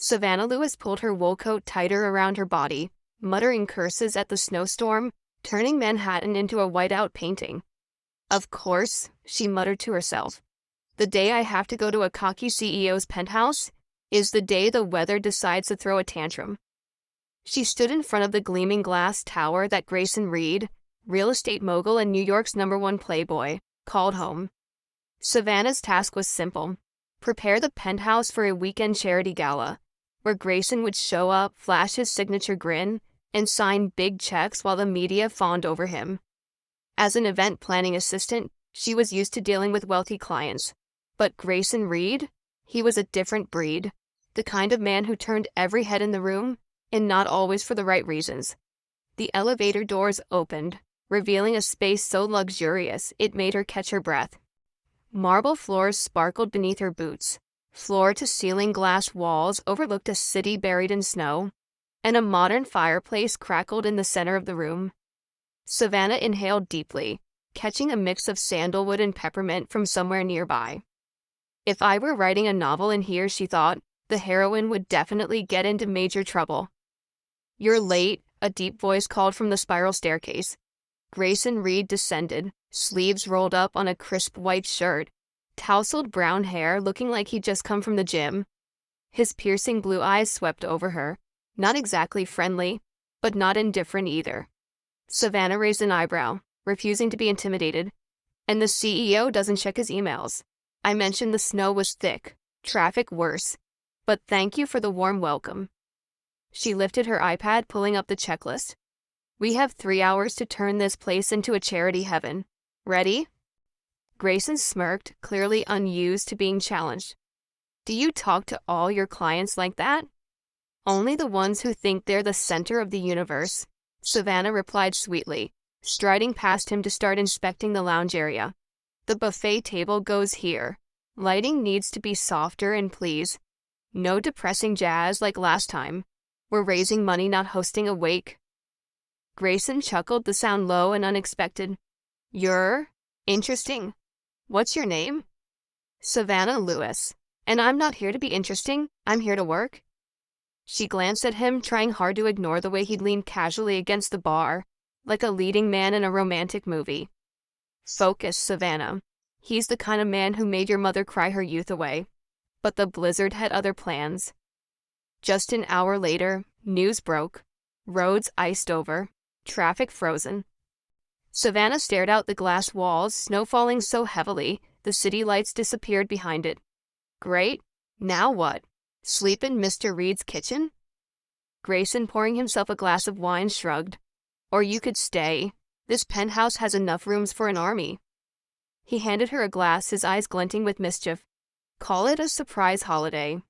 Savannah Lewis pulled her wool coat tighter around her body, muttering curses at the snowstorm, turning Manhattan into a whiteout painting. Of course, she muttered to herself. The day I have to go to a cocky CEO's penthouse is the day the weather decides to throw a tantrum. She stood in front of the gleaming glass tower that Grayson Reed, real estate mogul and New York's #1 Playboy, called home. Savannah's task was simple. Prepare the penthouse for a weekend charity gala, where Grayson would show up, flash his signature grin, and sign big checks while the media fawned over him. As an event planning assistant, she was used to dealing with wealthy clients. But Grayson Reed? He was a different breed. The kind of man who turned every head in the room, and not always for the right reasons. The elevator doors opened, revealing a space so luxurious it made her catch her breath. Marble floors sparkled beneath her boots. Floor-to-ceiling glass walls overlooked a city buried in snow, and a modern fireplace crackled in the center of the room. Savannah inhaled deeply, catching a mix of sandalwood and peppermint from somewhere nearby. If I were writing a novel in here, she thought, the heroine would definitely get into major trouble. You're late, a deep voice called from the spiral staircase. Grayson Reed descended, sleeves rolled up on a crisp white shirt, tousled brown hair looking like he'd just come from the gym. His piercing blue eyes swept over her, not exactly friendly, but not indifferent either. Savannah raised an eyebrow, refusing to be intimidated. And the CEO doesn't check his emails. I mentioned the snow was thick, traffic worse, but thank you for the warm welcome. She lifted her iPad, pulling up the checklist. We have 3 hours to turn this place into a charity heaven. Ready? Grayson smirked, clearly unused to being challenged. Do you talk to all your clients like that? Only the ones who think they're the center of the universe, Savannah replied sweetly, striding past him to start inspecting the lounge area. The buffet table goes here. Lighting needs to be softer and please. No depressing jazz like last time. We're raising money, not hosting a wake. Grayson chuckled, the sound low and unexpected. You're interesting. What's your name? Savannah Lewis. And I'm not here to be interesting. I'm here to work. She glanced at him, trying hard to ignore the way he'd leaned casually against the bar, like a leading man in a romantic movie. Focus, Savannah. He's the kind of man who made your mother cry her youth away. But the blizzard had other plans. Just an hour later, news broke. Roads iced over. Traffic frozen. Savannah stared out the glass walls, snow falling so heavily, the city lights disappeared behind it. Great. Now what? Sleep in Mr. Reed's kitchen? Grayson, pouring himself a glass of wine, shrugged. Or you could stay. This penthouse has enough rooms for an army. He handed her a glass, his eyes glinting with mischief. Call it a surprise holiday.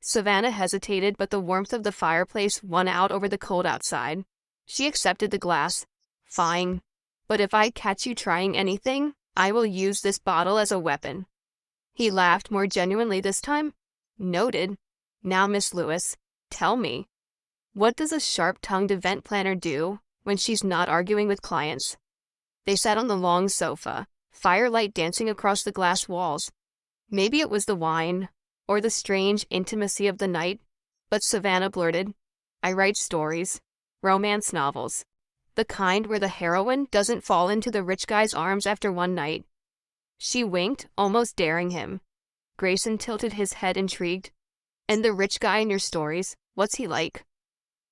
Savannah hesitated, but the warmth of the fireplace won out over the cold outside. She accepted the glass. Fine. But if I catch you trying anything, I will use this bottle as a weapon. He laughed, more genuinely this time. Noted. Now, Miss Lewis, tell me, what does a sharp-tongued event planner do when she's not arguing with clients? They sat on the long sofa, firelight dancing across the glass walls. Maybe it was the wine, or the strange intimacy of the night, but Savannah blurted, I write stories, romance novels, the kind where the heroine doesn't fall into the rich guy's arms after one night. She winked, almost daring him. Grayson tilted his head, intrigued. And the rich guy in your stories, what's he like?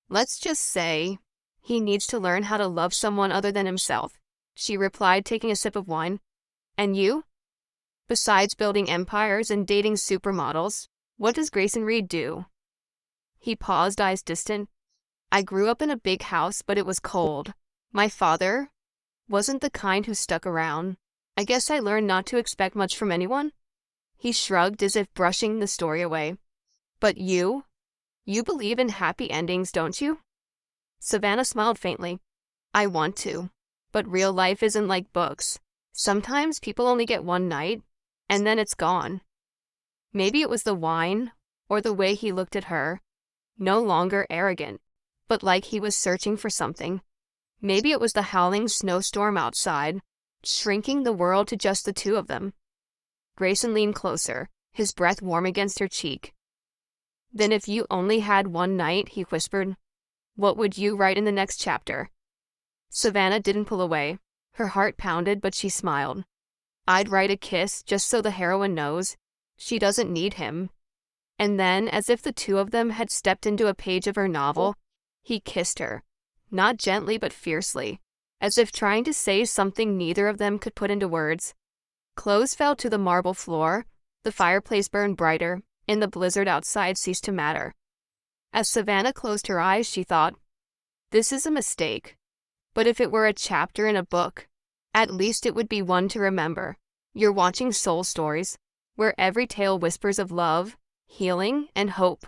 Let's just say, he needs to learn how to love someone other than himself, she replied, taking a sip of wine. And you? Besides building empires and dating supermodels, what does Grayson Reed do? He paused, eyes distant. I grew up in a big house, but it was cold. My father wasn't the kind who stuck around. I guess I learned not to expect much from anyone. He shrugged, as if brushing the story away. But you believe in happy endings, don't you? Savannah smiled faintly. I want to, but real life isn't like books. Sometimes people only get one night, and then it's gone. Maybe it was the wine, or the way he looked at her, no longer arrogant, but like he was searching for something. Maybe it was the howling snowstorm outside, shrinking the world to just the two of them. Grayson leaned closer, his breath warm against her cheek. Then if you only had one night, he whispered, what would you write in the next chapter? Savannah didn't pull away. Her heart pounded, but she smiled. I'd write a kiss just so the heroine knows she doesn't need him. And then, as if the two of them had stepped into a page of her novel, he kissed her. Not gently, but fiercely, as if trying to say something neither of them could put into words. Clothes fell to the marble floor, the fireplace burned brighter, and the blizzard outside ceased to matter. As Savannah closed her eyes, she thought, this is a mistake. But if it were a chapter in a book, at least it would be one to remember. You're watching Soul Stories, where every tale whispers of love, healing, and hope.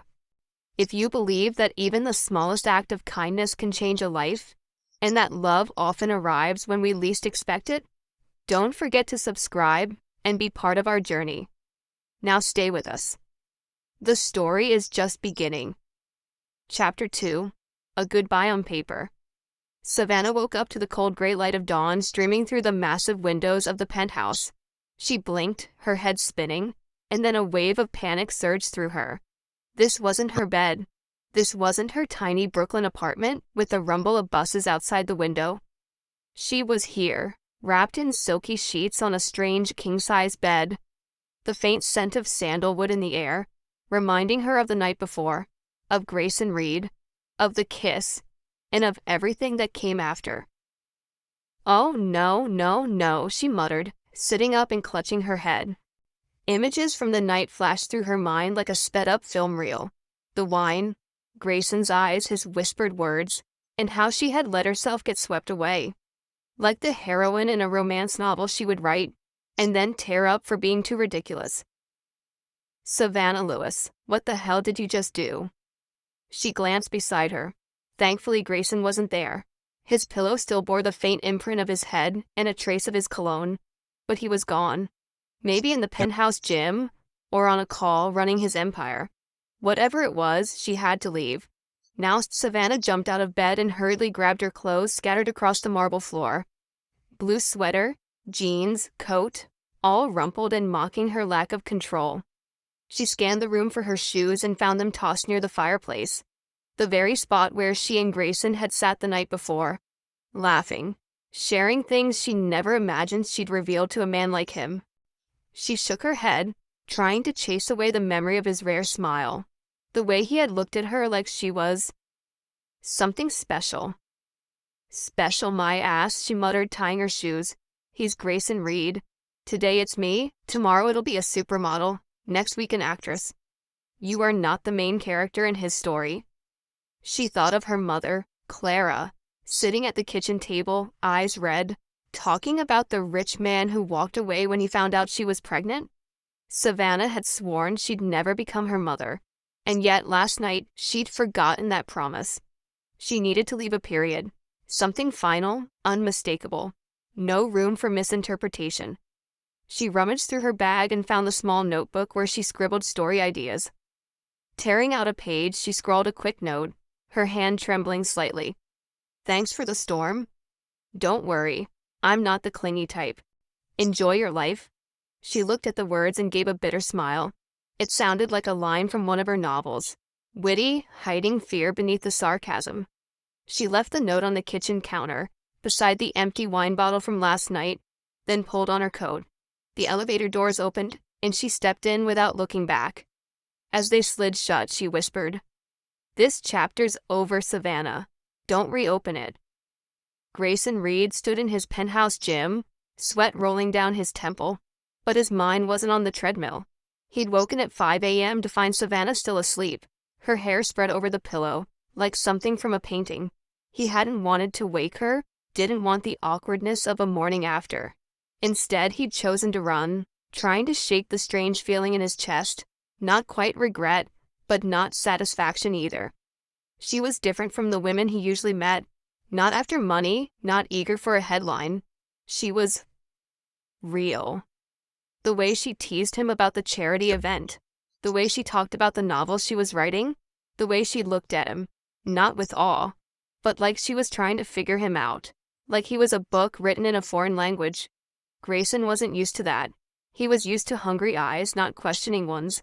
If you believe that even the smallest act of kindness can change a life, and that love often arrives when we least expect it, don't forget to subscribe and be part of our journey. Now stay with us. The story is just beginning. Chapter 2. A Goodbye on Paper. Savannah woke up to the cold gray light of dawn streaming through the massive windows of the penthouse. She blinked, her head spinning, and then a wave of panic surged through her. This wasn't her bed. This wasn't her tiny Brooklyn apartment with the rumble of buses outside the window. She was here, wrapped in silky sheets on a strange king-size bed, the faint scent of sandalwood in the air, reminding her of the night before, of Grayson Reed, of the kiss, and of everything that came after. Oh, no, no, no, she muttered, sitting up and clutching her head. Images from the night flashed through her mind like a sped-up film reel. The wine, Grayson's eyes, his whispered words, and how she had let herself get swept away. Like the heroine in a romance novel she would write, and then tear up for being too ridiculous. Savannah Lewis, what the hell did you just do? She glanced beside her. Thankfully, Grayson wasn't there. His pillow still bore the faint imprint of his head and a trace of his cologne, but he was gone. Maybe in the penthouse gym, or on a call running his empire. Whatever it was, she had to leave. Now Savannah jumped out of bed and hurriedly grabbed her clothes scattered across the marble floor. Blue sweater, jeans, coat, all rumpled and mocking her lack of control. She scanned the room for her shoes and found them tossed near the fireplace, the very spot where she and Grayson had sat the night before, laughing, sharing things she never imagined she'd reveal to a man like him. She shook her head, trying to chase away the memory of his rare smile, the way he had looked at her like she was something special. Special, my ass, she muttered, tying her shoes. He's Grayson Reed. Today it's me, tomorrow it'll be a supermodel, next week an actress. You are not the main character in his story. She thought of her mother, Clara, sitting at the kitchen table, eyes red, talking about the rich man who walked away when he found out she was pregnant. Savannah had sworn she'd never become her mother, and yet last night she'd forgotten that promise. She needed to leave a period, something final, unmistakable, no room for misinterpretation. She rummaged through her bag and found the small notebook where she scribbled story ideas. Tearing out a page, she scrawled a quick note, her hand trembling slightly. Thanks for the storm. Don't worry, I'm not the clingy type. Enjoy your life. She looked at the words and gave a bitter smile. It sounded like a line from one of her novels, witty, hiding fear beneath the sarcasm. She left the note on the kitchen counter, beside the empty wine bottle from last night, then pulled on her coat. The elevator doors opened, and she stepped in without looking back. As they slid shut, she whispered, "This chapter's over, Savannah. Don't reopen it." Grayson Reed stood in his penthouse gym, sweat rolling down his temple, but his mind wasn't on the treadmill. He'd woken at 5 a.m. to find Savannah still asleep, her hair spread over the pillow, like something from a painting. He hadn't wanted to wake her, didn't want the awkwardness of a morning after. Instead, he'd chosen to run, trying to shake the strange feeling in his chest, not quite regret, but not satisfaction either. She was different from the women he usually met, not after money, not eager for a headline. She was real. The way she teased him about the charity event, the way she talked about the novel she was writing, the way she looked at him, not with awe, but like she was trying to figure him out, like he was a book written in a foreign language. Grayson wasn't used to that. He was used to hungry eyes, not questioning ones.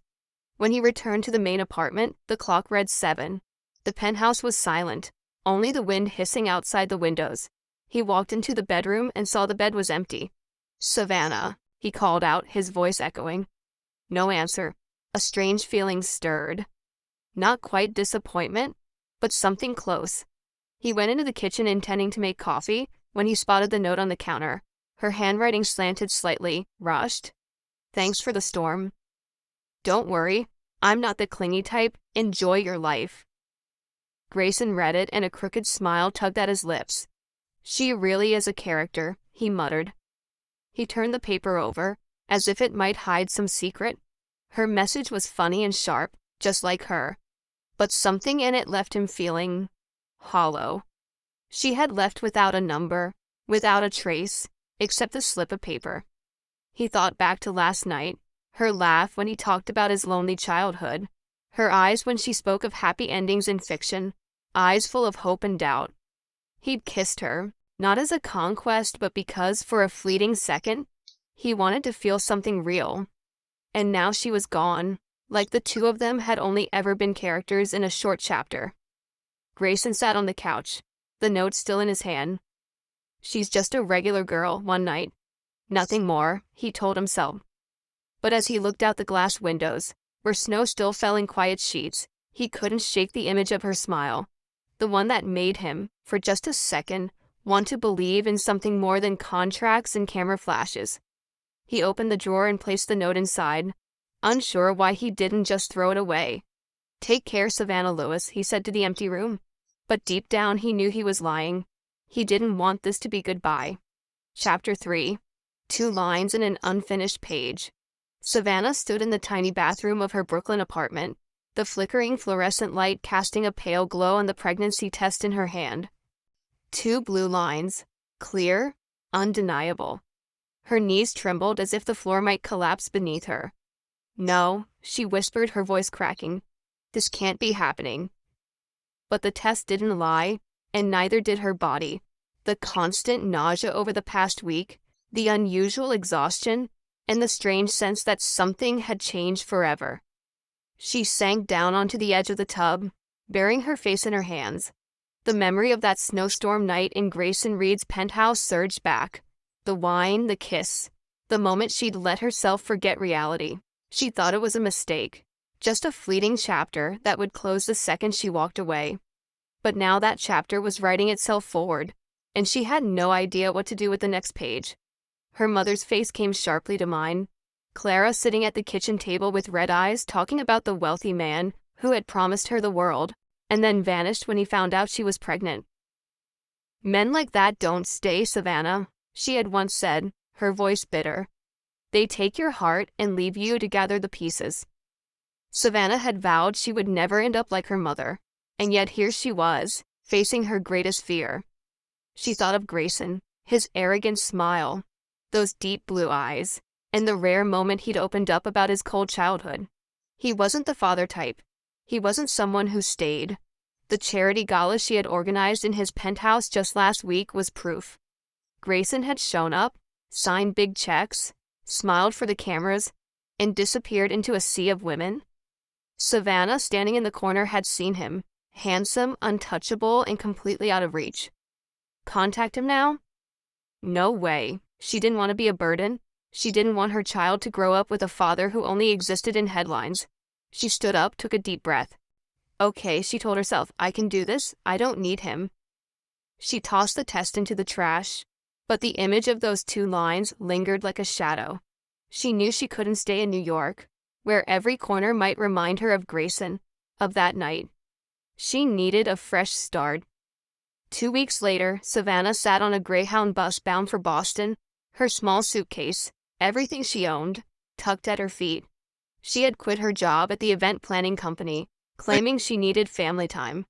When he returned to the main apartment, the clock read 7. The penthouse was silent, only the wind hissing outside the windows. He walked into the bedroom and saw the bed was empty. "Savannah," he called out, his voice echoing. No answer. A strange feeling stirred. Not quite disappointment, but something close. He went into the kitchen intending to make coffee when he spotted the note on the counter. Her handwriting slanted slightly, rushed. "Thanks for the storm. Don't worry, I'm not the clingy type. Enjoy your life." Grayson read it and a crooked smile tugged at his lips. "She really is a character," he muttered. He turned the paper over, as if it might hide some secret. Her message was funny and sharp, just like her. But something in it left him feeling hollow. She had left without a number, without a trace, except a slip of paper. He thought back to last night, her laugh when he talked about his lonely childhood, her eyes when she spoke of happy endings in fiction, eyes full of hope and doubt. He'd kissed her, not as a conquest, but because, for a fleeting second, he wanted to feel something real. And now she was gone, like the two of them had only ever been characters in a short chapter. Grayson sat on the couch, the note still in his hand. She's just a regular girl, one night. Nothing more, he told himself. But as he looked out the glass windows, where snow still fell in quiet sheets, he couldn't shake the image of her smile, the one that made him, for just a second, want to believe in something more than contracts and camera flashes. He opened the drawer and placed the note inside, unsure why he didn't just throw it away. "Take care, Savannah Lewis," he said to the empty room. But deep down he knew he was lying. He didn't want this to be goodbye. Chapter 3. 2 lines in an unfinished page. Savannah stood in the tiny bathroom of her Brooklyn apartment, the flickering fluorescent light casting a pale glow on the pregnancy test in her hand. 2 blue lines. Clear, undeniable. Her knees trembled as if the floor might collapse beneath her. "No," she whispered, her voice cracking. "This can't be happening." But the test didn't lie, and neither did her body. The constant nausea over the past week, the unusual exhaustion, and the strange sense that something had changed forever. She sank down onto the edge of the tub, burying her face in her hands. The memory of that snowstorm night in Grayson Reed's penthouse surged back. The wine, the kiss, the moment she'd let herself forget reality. She thought it was a mistake, just a fleeting chapter that would close the second she walked away. But now that chapter was writing itself forward, and she had no idea what to do with the next page. Her mother's face came sharply to mind. Clara sitting at the kitchen table with red eyes talking about the wealthy man who had promised her the world, and then vanished when he found out she was pregnant. "Men like that don't stay, Savannah," she had once said, her voice bitter. "They take your heart and leave you to gather the pieces." Savannah had vowed she would never end up like her mother, and yet here she was, facing her greatest fear. She thought of Grayson, his arrogant smile, those deep blue eyes, and the rare moment he'd opened up about his cold childhood. He wasn't the father type. He wasn't someone who stayed. The charity gala she had organized in his penthouse just last week was proof. Grayson had shown up, signed big checks, smiled for the cameras, and disappeared into a sea of women. Savannah, standing in the corner, had seen him, handsome, untouchable, and completely out of reach. Contact him now? No way. She didn't want to be a burden. She didn't want her child to grow up with a father who only existed in headlines. She stood up, took a deep breath. "Okay," she told herself, "I can do this. I don't need him." She tossed the test into the trash, but the image of those 2 lines lingered like a shadow. She knew she couldn't stay in New York, where every corner might remind her of Grayson, of that night. She needed a fresh start. 2 weeks later, Savannah sat on a Greyhound bus bound for Boston, her small suitcase, everything she owned, tucked at her feet. She had quit her job at the event planning company, claiming she needed family time.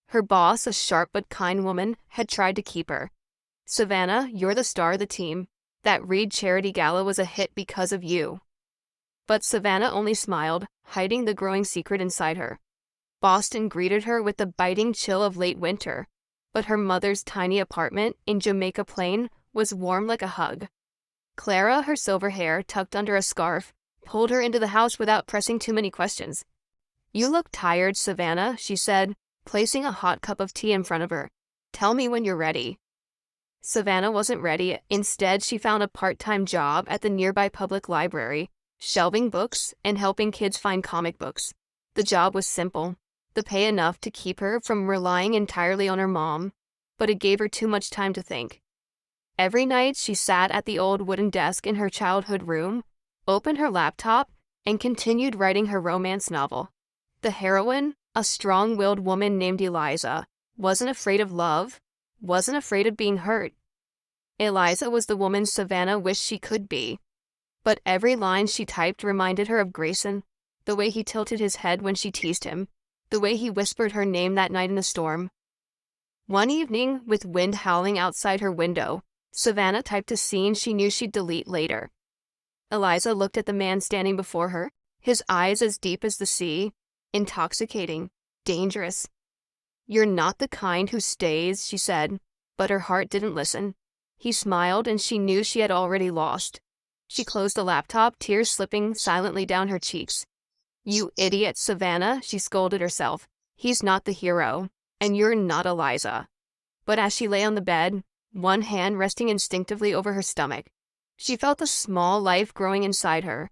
Her boss, a sharp but kind woman, had tried to keep her. "Savannah, you're the star of the team. That Reed charity gala was a hit because of you." But Savannah only smiled, hiding the growing secret inside her. Boston greeted her with the biting chill of late winter, but her mother's tiny apartment in Jamaica Plain was warm like a hug. Clara, her silver hair tucked under a scarf, pulled her into the house without pressing too many questions. "You look tired, Savannah," she said, placing a hot cup of tea in front of her. "Tell me when you're ready." Savannah wasn't ready. Instead, she found a part-time job at the nearby public library, shelving books and helping kids find comic books. The job was simple, the pay enough to keep her from relying entirely on her mom, but it gave her too much time to think. Every night, she sat at the old wooden desk in her childhood room, opened her laptop, and continued writing her romance novel. The heroine, a strong-willed woman named Eliza, wasn't afraid of love, wasn't afraid of being hurt. Eliza was the woman Savannah wished she could be. But every line she typed reminded her of Grayson, the way he tilted his head when she teased him, the way he whispered her name that night in a storm. One evening, with wind howling outside her window, Savannah typed a scene she knew she'd delete later. Eliza looked at the man standing before her, his eyes as deep as the sea, intoxicating, dangerous. "You're not the kind who stays," she said, but her heart didn't listen. He smiled, and she knew she had already lost. She closed the laptop, tears slipping silently down her cheeks. "You idiot, Savannah," she scolded herself. "He's not the hero, and you're not Eliza." But as she lay on the bed, one hand resting instinctively over her stomach, she felt a small life growing inside her,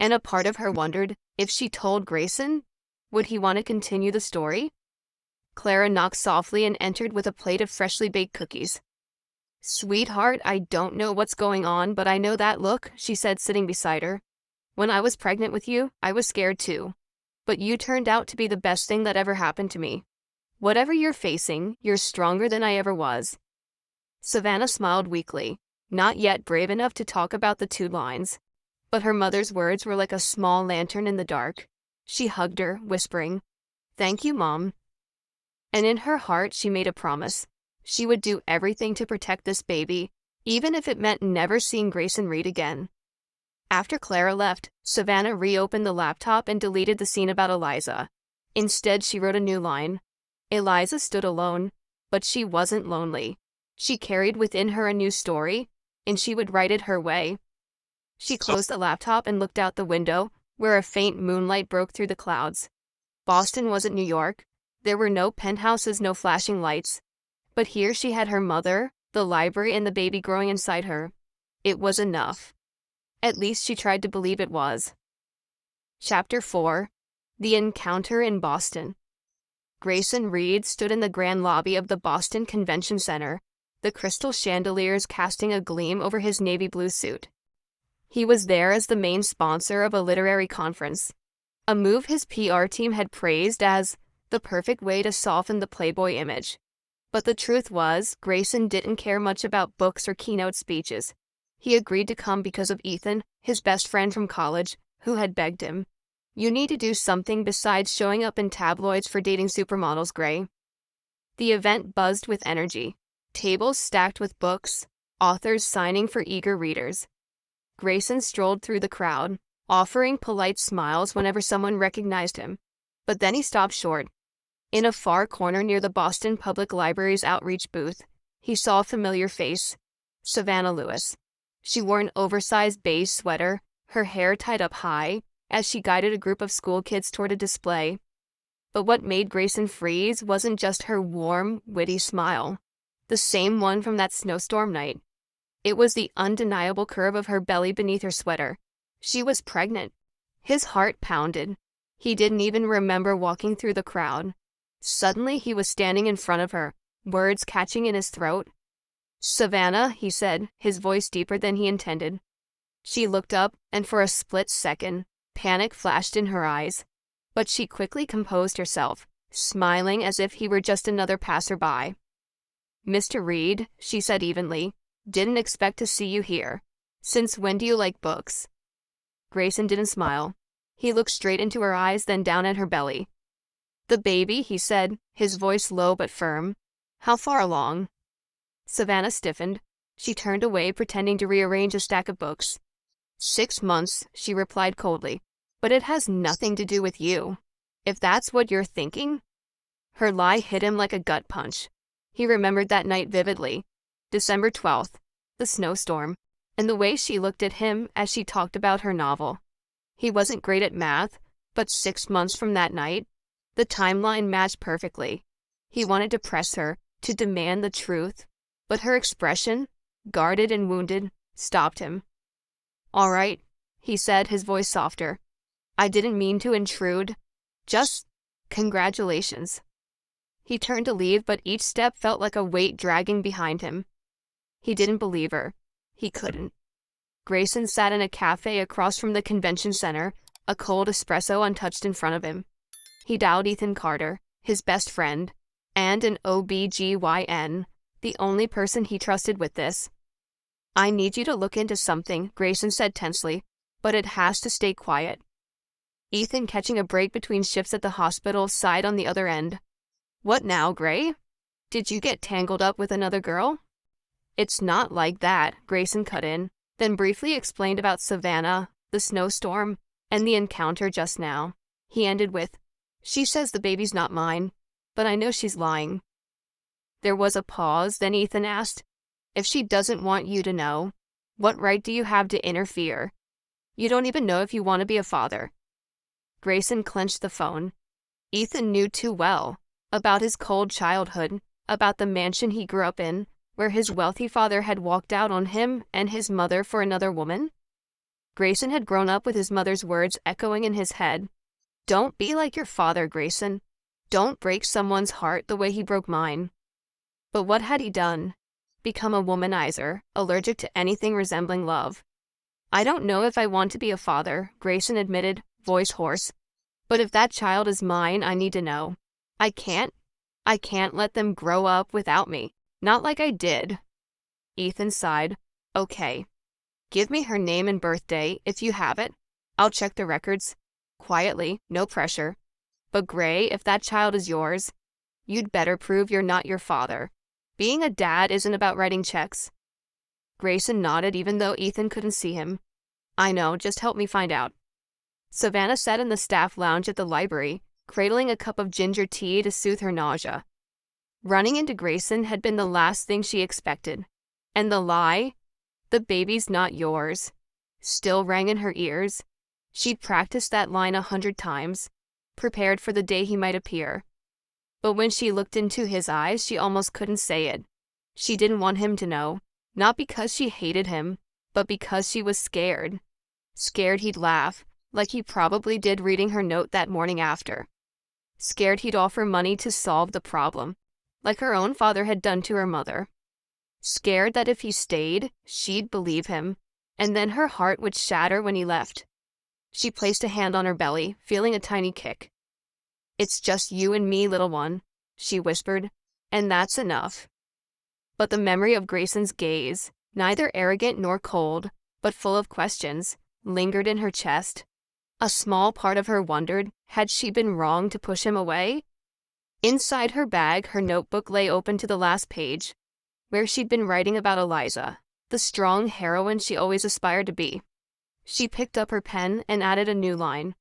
and a part of her wondered, if she told Grayson, would he want to continue the story? Clara knocked softly and entered with a plate of freshly baked cookies. "Sweetheart, I don't know what's going on, but I know that look," she said, sitting beside her. "When I was pregnant with you, I was scared too. But you turned out to be the best thing that ever happened to me. Whatever you're facing, you're stronger than I ever was." Savannah smiled weakly, not yet brave enough to talk about the 2 lines. But her mother's words were like a small lantern in the dark. She hugged her, whispering, "Thank you, Mom." And in her heart, she made a promise. She would do everything to protect this baby, even if it meant never seeing Grayson Reed again. After Clara left, Savannah reopened the laptop and deleted the scene about Eliza. Instead, she wrote a new line. Eliza stood alone, but she wasn't lonely. She carried within her a new story, and she would write it her way. She closed the laptop and looked out the window, where a faint moonlight broke through the clouds. Boston wasn't New York. There were no penthouses, no flashing lights. But here she had her mother, the library, and the baby growing inside her. It was enough. At least she tried to believe it was. Chapter 4. The Encounter in Boston. Grayson Reed stood in the grand lobby of the Boston Convention Center, the crystal chandeliers casting a gleam over his navy blue suit. He was there as the main sponsor of a literary conference, a move his PR team had praised as the perfect way to soften the Playboy image. But the truth was, Grayson didn't care much about books or keynote speeches. He agreed to come because of Ethan, his best friend from college, who had begged him. "You need to do something besides showing up in tabloids for dating supermodels, Gray." The event buzzed with energy. Tables stacked with books, authors signing for eager readers. Grayson strolled through the crowd, offering polite smiles whenever someone recognized him. But then he stopped short. In a far corner near the Boston Public Library's outreach booth, he saw a familiar face, Savannah Lewis. She wore an oversized beige sweater, her hair tied up high, as she guided a group of school kids toward a display. But what made Grayson freeze wasn't just her warm, witty smile, the same one from that snowstorm night. It was the undeniable curve of her belly beneath her sweater. She was pregnant. His heart pounded. He didn't even remember walking through the crowd. Suddenly, he was standing in front of her, words catching in his throat. "Savannah," he said, his voice deeper than he intended. She looked up, and for a split second, panic flashed in her eyes. But she quickly composed herself, smiling as if he were just another passerby. "Mr. Reed," she said evenly, "didn't expect to see you here. Since when do you like books?" Grayson didn't smile. He looked straight into her eyes, then down at her belly. "The baby," he said, his voice low but firm. "How far along?" Savannah stiffened. She turned away, pretending to rearrange a stack of books. 6 months, she replied coldly. "But it has nothing to do with you. If that's what you're thinking." Her lie hit him like a gut punch. He remembered that night vividly. December 12th, the snowstorm, and the way she looked at him as she talked about her novel. He wasn't great at math, but 6 months from that night, the timeline matched perfectly. He wanted to press her, to demand the truth, but her expression, guarded and wounded, stopped him. "All right," he said, his voice softer. "I didn't mean to intrude. Just congratulations." He turned to leave, but each step felt like a weight dragging behind him. He didn't believe her. He couldn't. Grayson sat in a cafe across from the convention center, a cold espresso untouched in front of him. He dialed Ethan Carter, his best friend, and an OBGYN, the only person he trusted with this. "I need you to look into something," Grayson said tensely, "but it has to stay quiet." Ethan, catching a break between shifts at the hospital, sighed on the other end. "What now, Gray? Did you get tangled up with another girl?" "It's not like that," Grayson cut in, then briefly explained about Savannah, the snowstorm, and the encounter just now. He ended with, "She says the baby's not mine, but I know she's lying." There was a pause, then Ethan asked, "If she doesn't want you to know, what right do you have to interfere? You don't even know if you want to be a father." Grayson clenched the phone. Ethan knew too well about his cold childhood, about the mansion he grew up in, where his wealthy father had walked out on him and his mother for another woman. Grayson had grown up with his mother's words echoing in his head. "Don't be like your father, Grayson. Don't break someone's heart the way he broke mine." But what had he done? Become a womanizer, allergic to anything resembling love. "I don't know if I want to be a father," Grayson admitted, voice hoarse. "But if that child is mine, I need to know. I can't let them grow up without me. Not like I did." Ethan sighed. "Okay. Give me her name and birthday, if you have it. I'll check the records. Quietly, no pressure. But Gray, if that child is yours, you'd better prove you're not your father. Being a dad isn't about writing checks." Grayson nodded even though Ethan couldn't see him. "I know, just help me find out." Savannah sat in the staff lounge at the library, cradling a cup of ginger tea to soothe her nausea. Running into Grayson had been the last thing she expected. And the lie, "The baby's not yours," still rang in her ears. She'd practiced that line 100 times, prepared for the day he might appear. But when she looked into his eyes, she almost couldn't say it. She didn't want him to know, not because she hated him, but because she was scared. Scared he'd laugh, like he probably did reading her note that morning after. Scared he'd offer money to solve the problem, like her own father had done to her mother. Scared that if he stayed, she'd believe him, and then her heart would shatter when he left. She placed a hand on her belly, feeling a tiny kick. "It's just you and me, little one," she whispered, "and that's enough." But the memory of Grayson's gaze, neither arrogant nor cold, but full of questions, lingered in her chest. A small part of her wondered, had she been wrong to push him away? Inside her bag, her notebook lay open to the last page, where she'd been writing about Eliza, the strong heroine she always aspired to be. She picked up her pen and added a new line.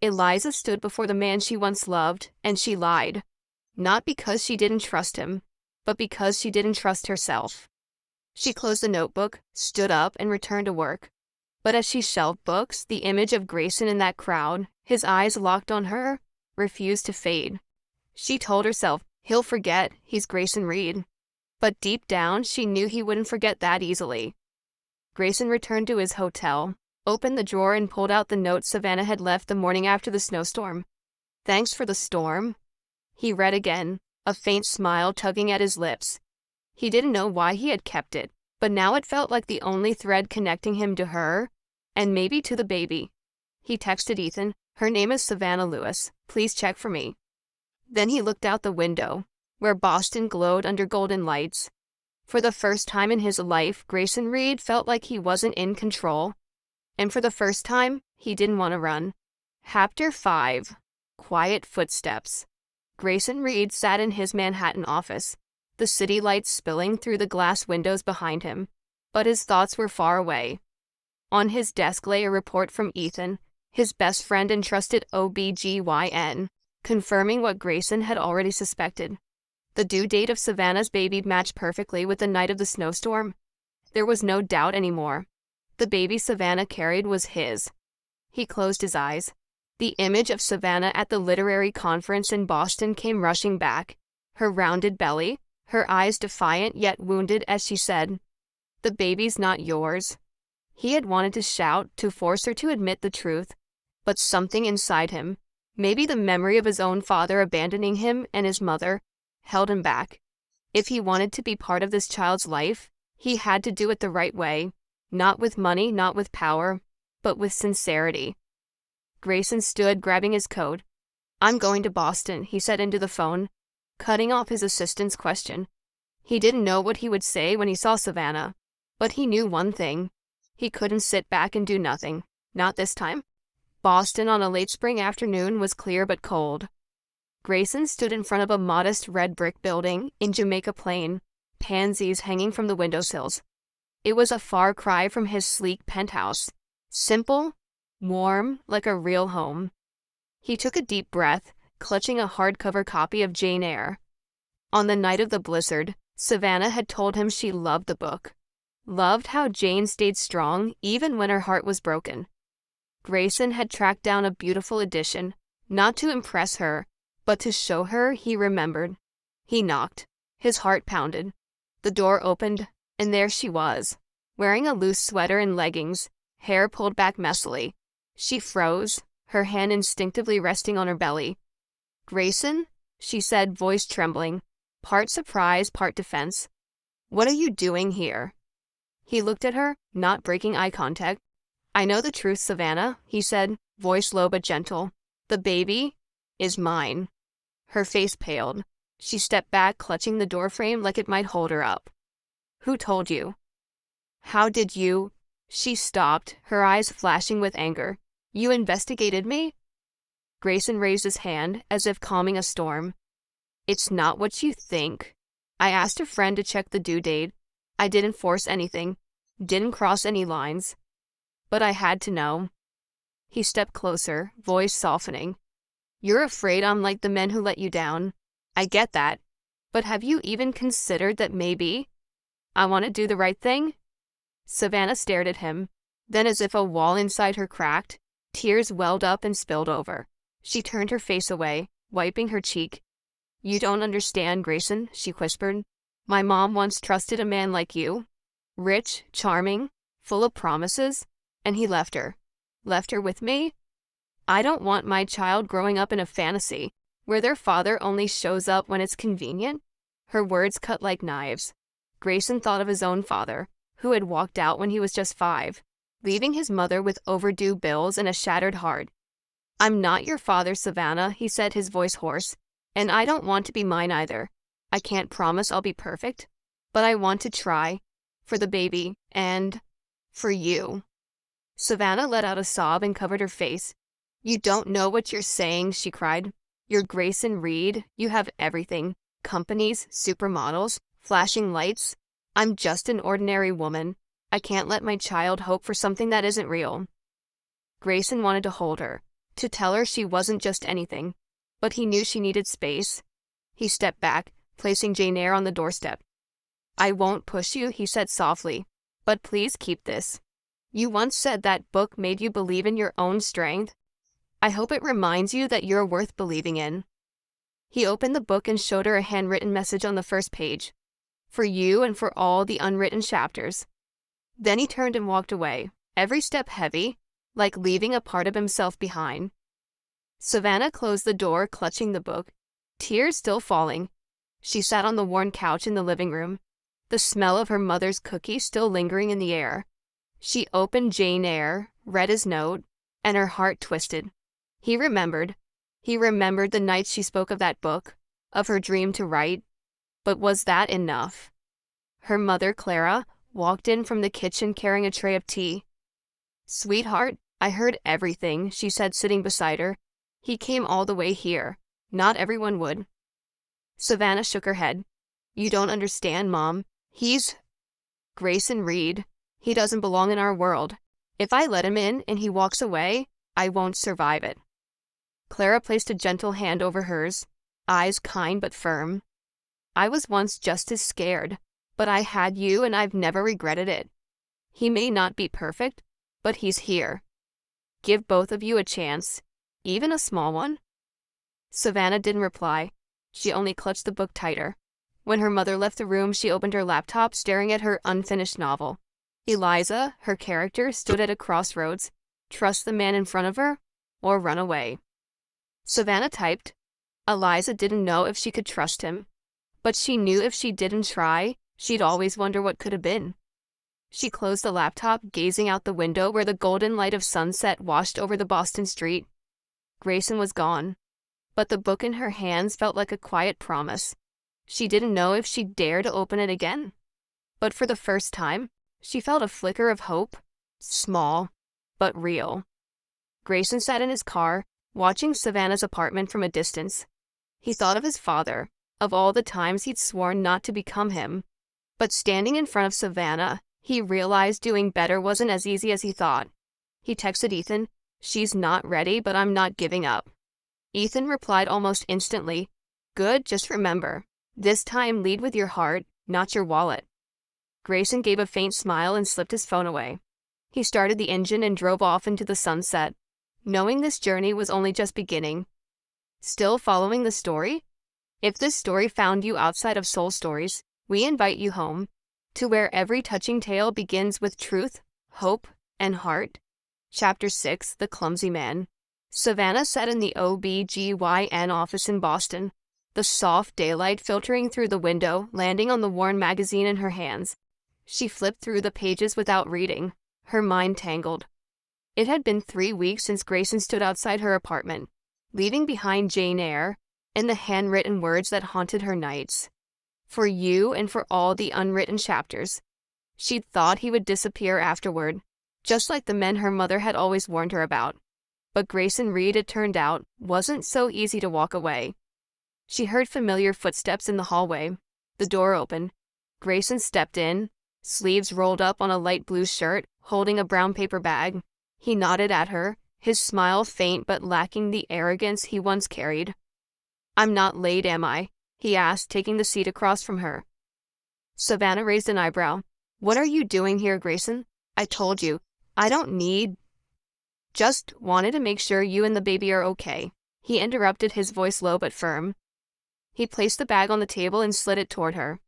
Eliza stood before the man she once loved, and she lied. Not because she didn't trust him, but because she didn't trust herself. She closed the notebook, stood up, and returned to work. But as she shelved books, the image of Grayson in that crowd, his eyes locked on her, refused to fade. She told herself, he'll forget, he's Grayson Reed. But deep down, she knew he wouldn't forget that easily. Grayson returned to his hotel, opened the drawer and pulled out the note Savannah had left the morning after the snowstorm. "Thanks for the storm," he read again, a faint smile tugging at his lips. He didn't know why he had kept it, but now it felt like the only thread connecting him to her, and maybe to the baby. He texted Ethan, "Her name is Savannah Lewis. Please check for me." Then he looked out the window, where Boston glowed under golden lights. For the first time in his life, Grayson Reed felt like he wasn't in control. And for the first time, he didn't want to run. Chapter 5. Quiet Footsteps. Grayson Reed sat in his Manhattan office, the city lights spilling through the glass windows behind him, but his thoughts were far away. On his desk lay a report from Ethan, his best friend and trusted OBGYN, confirming what Grayson had already suspected. The due date of Savannah's baby matched perfectly with the night of the snowstorm. There was no doubt anymore. The baby Savannah carried was his. He closed his eyes. The image of Savannah at the literary conference in Boston came rushing back. Her rounded belly, her eyes defiant yet wounded as she said, "The baby's not yours." He had wanted to shout, to force her to admit the truth, but something inside him, maybe the memory of his own father abandoning him and his mother, held him back. If he wanted to be part of this child's life, he had to do it the right way, not with money, not with power, but with sincerity. Grayson stood, grabbing his coat. "I'm going to Boston," he said into the phone, cutting off his assistant's question. He didn't know what he would say when he saw Savannah, but he knew one thing. He couldn't sit back and do nothing. Not this time. Boston on a late spring afternoon was clear but cold. Grayson stood in front of a modest red brick building in Jamaica Plain, pansies hanging from the windowsills. It was a far cry from his sleek penthouse. Simple, warm, like a real home. He took a deep breath, clutching a hardcover copy of Jane Eyre. On the night of the blizzard, Savannah had told him she loved the book. Loved how Jane stayed strong even when her heart was broken. Grayson had tracked down a beautiful edition, not to impress her, but to show her he remembered. He knocked. His heart pounded. The door opened, and there she was, wearing a loose sweater and leggings, hair pulled back messily. She froze, her hand instinctively resting on her belly. "Grayson?" she said, voice trembling, part surprise, part defense. "What are you doing here?" He looked at her, not breaking eye contact. "I know the truth, Savannah," he said, voice low but gentle. "The baby is mine." Her face paled. She stepped back, clutching the doorframe like it might hold her up. "Who told you?" "How did you—" She stopped, her eyes flashing with anger. "You investigated me?" Grayson raised his hand, as if calming a storm. "It's not what you think. I asked a friend to check the due date. I didn't force anything, didn't cross any lines. But I had to know." He stepped closer, voice softening. "You're afraid I'm like the men who let you down. I get that. But have you even considered that maybe I want to do the right thing?" Savannah stared at him. Then, as if a wall inside her cracked, tears welled up and spilled over. She turned her face away, wiping her cheek. "You don't understand, Grayson," she whispered. "My mom once trusted a man like you. Rich, charming, full of promises, and he left her. Left her with me? I don't want my child growing up in a fantasy, where their father only shows up when it's convenient." Her words cut like knives. Grayson thought of his own father, who had walked out when he was just 5, leaving his mother with overdue bills and a shattered heart. "I'm not your father, Savannah," he said, his voice hoarse, "and I don't want to be mine either. I can't promise I'll be perfect, but I want to try, for the baby, and for you." Savannah let out a sob and covered her face. "You don't know what you're saying," she cried. "You're Grayson Reed. You have everything. Companies, supermodels, flashing lights. I'm just an ordinary woman. I can't let my child hope for something that isn't real." Grayson wanted to hold her, to tell her she wasn't just anything, but he knew she needed space. He stepped back, placing Jane Eyre on the doorstep. "I won't push you," he said softly, "but please keep this. You once said that book made you believe in your own strength. I hope it reminds you that you're worth believing in." He opened the book and showed her a handwritten message on the first page. "For you and for all the unwritten chapters." Then he turned and walked away, every step heavy, like leaving a part of himself behind. Savannah closed the door, clutching the book, tears still falling. She sat on the worn couch in the living room, the smell of her mother's cookie still lingering in the air. She opened Jane Eyre, read his note, and her heart twisted. He remembered. He remembered the nights she spoke of that book, of her dream to write. But was that enough? Her mother, Clara, walked in from the kitchen carrying a tray of tea. "Sweetheart, I heard everything," she said, sitting beside her. "He came all the way here. Not everyone would." Savannah shook her head. "You don't understand, Mom. He's Grayson Reed. He doesn't belong in our world. If I let him in and he walks away, I won't survive it." Clara placed a gentle hand over hers, eyes kind but firm. "I was once just as scared, but I had you and I've never regretted it. He may not be perfect, but he's here." Give both of you a chance, even a small one." Savannah didn't reply. She only clutched the book tighter. When her mother left the room, she opened her laptop, staring at her unfinished novel. Eliza, her character, stood at a crossroads. Trust the man in front of her, or run away. Savannah typed. Eliza didn't know if she could trust him, but she knew if she didn't try, she'd always wonder what could have been. She closed the laptop, gazing out the window where the golden light of sunset washed over the Boston street. Grayson was gone, but the book in her hands felt like a quiet promise. She didn't know if she'd dare to open it again. But for the first time, she felt a flicker of hope, small, but real. Grayson sat in his car, watching Savannah's apartment from a distance. He thought of his father, of all the times he'd sworn not to become him. But standing in front of Savannah, he realized doing better wasn't as easy as he thought. He texted Ethan, "She's not ready, but I'm not giving up." Ethan replied almost instantly, "Good, just remember, this time lead with your heart, not your wallet." Grayson gave a faint smile and slipped his phone away. He started the engine and drove off into the sunset, knowing this journey was only just beginning. Still following the story? If this story found you outside of Soul Stories, we invite you home, to where every touching tale begins with truth, hope, and heart. Chapter 6, The Clumsy Man. Savannah sat in the OBGYN office in Boston, the soft daylight filtering through the window, landing on the worn magazine in her hands. She flipped through the pages without reading, her mind tangled. It had been 3 weeks since Grayson stood outside her apartment, leaving behind Jane Eyre and the handwritten words that haunted her nights. For you and for all the unwritten chapters. She'd thought he would disappear afterward, just like the men her mother had always warned her about. But Grayson Reed, it turned out, wasn't so easy to walk away. She heard familiar footsteps in the hallway. The door opened. Grayson stepped in, sleeves rolled up on a light blue shirt, holding a brown paper bag. He nodded at her, his smile faint but lacking the arrogance he once carried. "I'm not late, am I?" he asked, taking the seat across from her. Savannah raised an eyebrow. "What are you doing here, Grayson? I told you, I don't need—" "Just wanted to make sure you and the baby are okay," he interrupted, his voice low but firm. He placed the bag on the table and slid it toward her.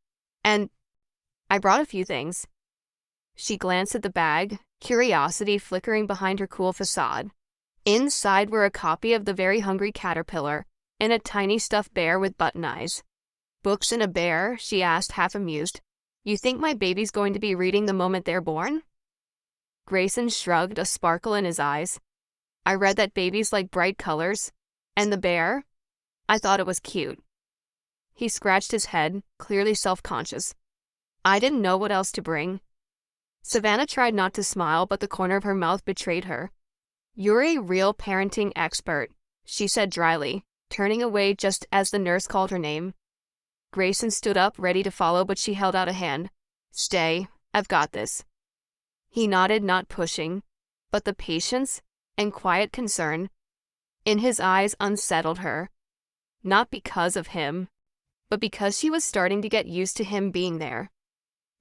"And I brought a few things." She glanced at the bag, curiosity flickering behind her cool facade. Inside were a copy of The Very Hungry Caterpillar and a tiny stuffed bear with button eyes. "Books and a bear?" she asked, half amused. "You think my baby's going to be reading the moment they're born?" Grayson shrugged, a sparkle in his eyes. "I read that babies like bright colors. And the bear? I thought it was cute." He scratched his head, clearly self-conscious. "I didn't know what else to bring." Savannah tried not to smile, but the corner of her mouth betrayed her. "You're a real parenting expert," she said dryly, turning away just as the nurse called her name. Grayson stood up, ready to follow, but she held out a hand. "Stay, I've got this." He nodded, not pushing, but the patience and quiet concern in his eyes unsettled her. Not because of him, but because she was starting to get used to him being there.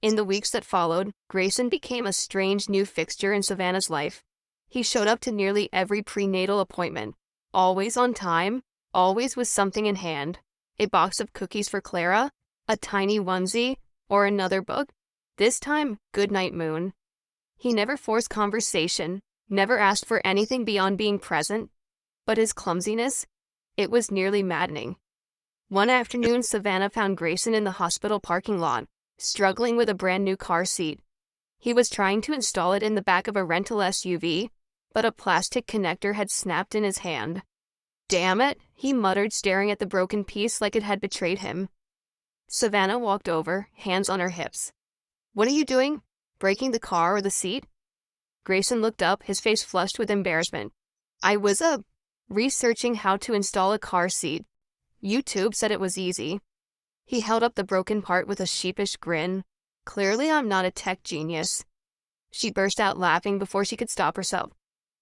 In the weeks that followed, Grayson became a strange new fixture in Savannah's life. He showed up to nearly every prenatal appointment, always on time, always with something in hand. A box of cookies for Clara, a tiny onesie, or another book. This time, Goodnight Moon. He never forced conversation, never asked for anything beyond being present. But his clumsiness, it was nearly maddening. One afternoon, Savannah found Grayson in the hospital parking lot, struggling with a brand new car seat. He was trying to install it in the back of a rental SUV, but a plastic connector had snapped in his hand. "Damn it," he muttered, staring at the broken piece like it had betrayed him. Savannah walked over, hands on her hips. "What are you doing? Breaking the car or the seat?" Grayson looked up, his face flushed with embarrassment. "I was researching how to install a car seat. YouTube said it was easy." He held up the broken part with a sheepish grin. "Clearly I'm not a tech genius." She burst out laughing before she could stop herself.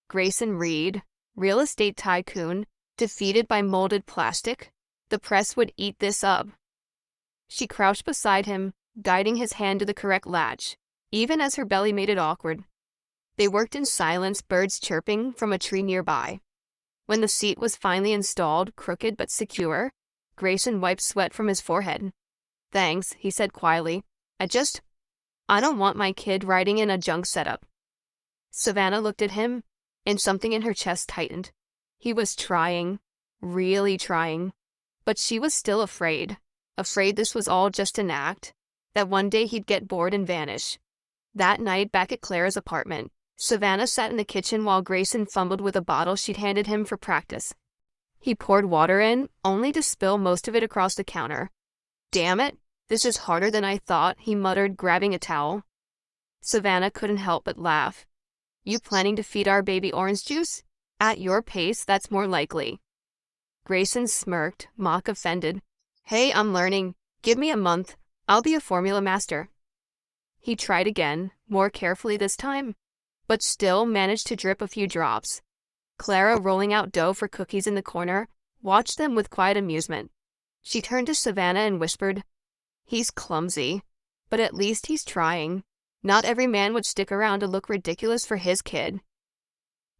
Grayson Reed, real estate tycoon, defeated by molded plastic? The press would eat this up. She crouched beside him, guiding his hand to the correct latch, even as her belly made it awkward. They worked in silence, birds chirping from a tree nearby. When the seat was finally installed, crooked but secure, Grayson wiped sweat from his forehead. "Thanks," he said quietly. I don't want my kid riding in a junk setup." Savannah looked at him, and something in her chest tightened. He was trying, really trying. But she was still afraid. Afraid this was all just an act, that one day he'd get bored and vanish. That night, back at Clara's apartment, Savannah sat in the kitchen while Grayson fumbled with a bottle she'd handed him for practice. He poured water in, only to spill most of it across the counter. "Damn it, this is harder than I thought," he muttered, grabbing a towel. Savannah couldn't help but laugh. "You planning to feed our baby orange juice? At your pace, that's more likely." Grayson smirked, mock offended. "Hey, I'm learning. Give me a month. I'll be a formula master." He tried again, more carefully this time, but still managed to drip a few drops. Clara, rolling out dough for cookies in the corner, watched them with quiet amusement. She turned to Savannah and whispered, "He's clumsy, but at least he's trying. Not every man would stick around to look ridiculous for his kid."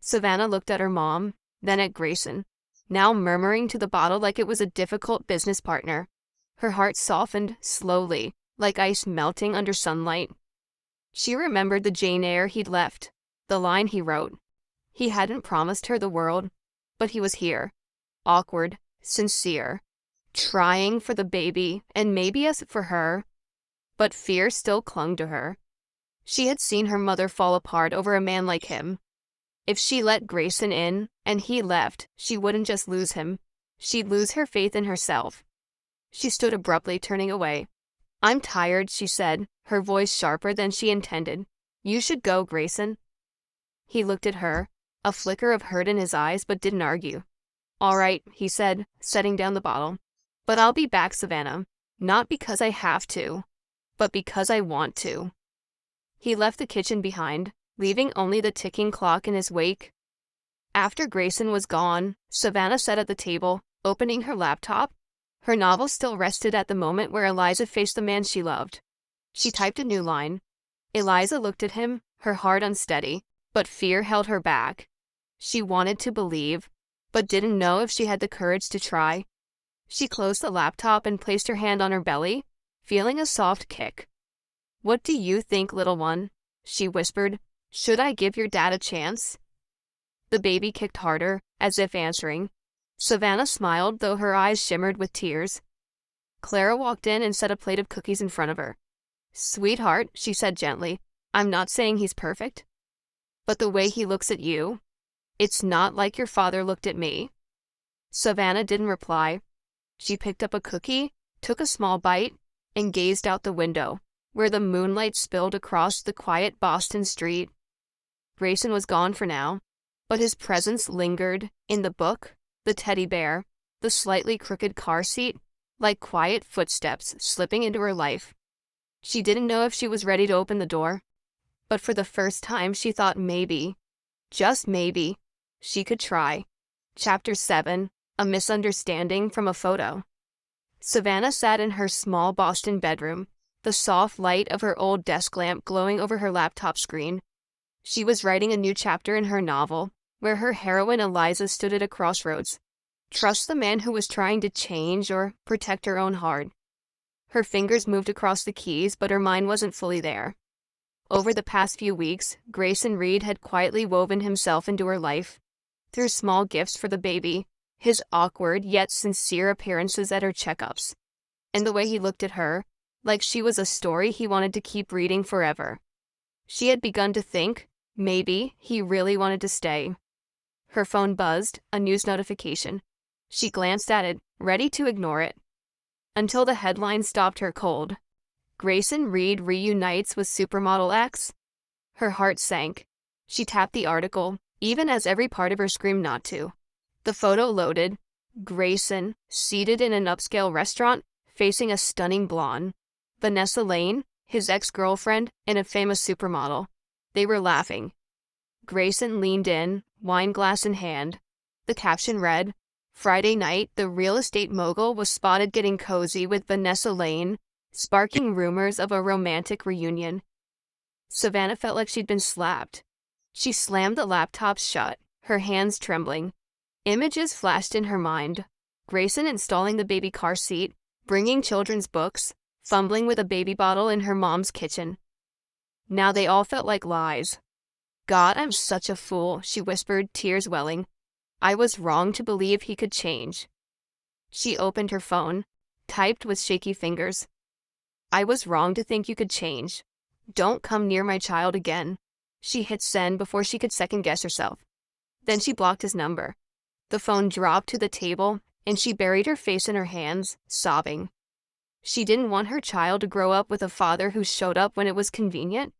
Savannah looked at her mom, then at Grayson, now murmuring to the bottle like it was a difficult business partner. Her heart softened slowly, like ice melting under sunlight. She remembered the Jane Eyre he'd left, the line he wrote. He hadn't promised her the world, but he was here, awkward, sincere, trying for the baby and maybe as for her. But fear still clung to her. She had seen her mother fall apart over a man like him. If she let Grayson in and he left, she wouldn't just lose him. She'd lose her faith in herself. She stood abruptly, turning away. "I'm tired," she said, her voice sharper than she intended. "You should go, Grayson." He looked at her, a flicker of hurt in his eyes, but didn't argue. "All right," he said, setting down the bottle. "But I'll be back, Savannah. Not because I have to, but because I want to." He left the kitchen behind, leaving only the ticking clock in his wake. After Grayson was gone, Savannah sat at the table, opening her laptop. Her novel still rested at the moment where Eliza faced the man she loved. She typed a new line. Eliza looked at him, her heart unsteady, but fear held her back. She wanted to believe, but didn't know if she had the courage to try. She closed the laptop and placed her hand on her belly, feeling a soft kick. "What do you think, little one?" she whispered. "Should I give your dad a chance?" The baby kicked harder, as if answering. Savannah smiled, though her eyes shimmered with tears. Clara walked in and set a plate of cookies in front of her. "Sweetheart," she said gently, "I'm not saying he's perfect. But the way he looks at you, it's not like your father looked at me." Savannah didn't reply. She picked up a cookie, took a small bite, and gazed out the window, where the moonlight spilled across the quiet Boston street. Grayson was gone for now, but his presence lingered in the book, the teddy bear, the slightly crooked car seat, like quiet footsteps slipping into her life. She didn't know if she was ready to open the door, but for the first time she thought maybe, just maybe, she could try. Chapter 7, A Misunderstanding from a Photo. Savannah sat in her small Boston bedroom, the soft light of her old desk lamp glowing over her laptop screen. She was writing a new chapter in her novel, where her heroine Eliza stood at a crossroads. Trust the man who was trying to change or protect her own heart. Her fingers moved across the keys, but her mind wasn't fully there. Over the past few weeks, Grayson Reed had quietly woven himself into her life. Through small gifts for the baby, his awkward yet sincere appearances at her checkups, and the way he looked at her, like she was a story he wanted to keep reading forever. She had begun to think, maybe, he really wanted to stay. Her phone buzzed, a news notification. She glanced at it, ready to ignore it, until the headline stopped her cold. Grayson Reed reunites with supermodel X. Her heart sank. She tapped the article, even as every part of her screamed not to. The photo loaded. Grayson, seated in an upscale restaurant, facing a stunning blonde. Vanessa Lane, his ex-girlfriend, and a famous supermodel. They were laughing. Grayson leaned in, wine glass in hand. The caption read, "Friday night, the real estate mogul was spotted getting cozy with Vanessa Lane, sparking rumors of a romantic reunion." Savannah felt like she'd been slapped. She slammed the laptop shut, her hands trembling. Images flashed in her mind. Grayson installing the baby car seat, bringing children's books, fumbling with a baby bottle in her mom's kitchen. Now they all felt like lies. God, I'm such a fool, she whispered, tears welling. I was wrong to believe he could change. She opened her phone, typed with shaky fingers. I was wrong to think you could change. Don't come near my child again. She hit send before she could second-guess herself. Then she blocked his number. The phone dropped to the table, and she buried her face in her hands, sobbing. She didn't want her child to grow up with a father who showed up when it was convenient.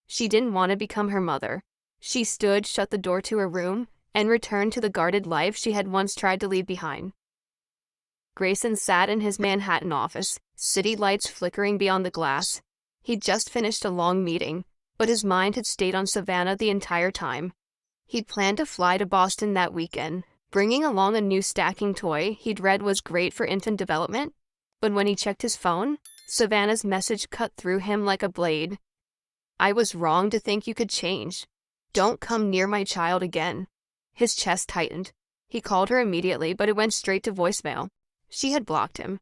She didn't want to become her mother. She stood, shut the door to her room, and returned to the guarded life she had once tried to leave behind. Grayson sat in his Manhattan office, city lights flickering beyond the glass. He'd just finished a long meeting, but his mind had stayed on Savannah the entire time. He'd planned to fly to Boston that weekend, bringing along a new stacking toy he'd read was great for infant development. But when he checked his phone, Savannah's message cut through him like a blade. I was wrong to think you could change. Don't come near my child again. His chest tightened. He called her immediately, but it went straight to voicemail. She had blocked him.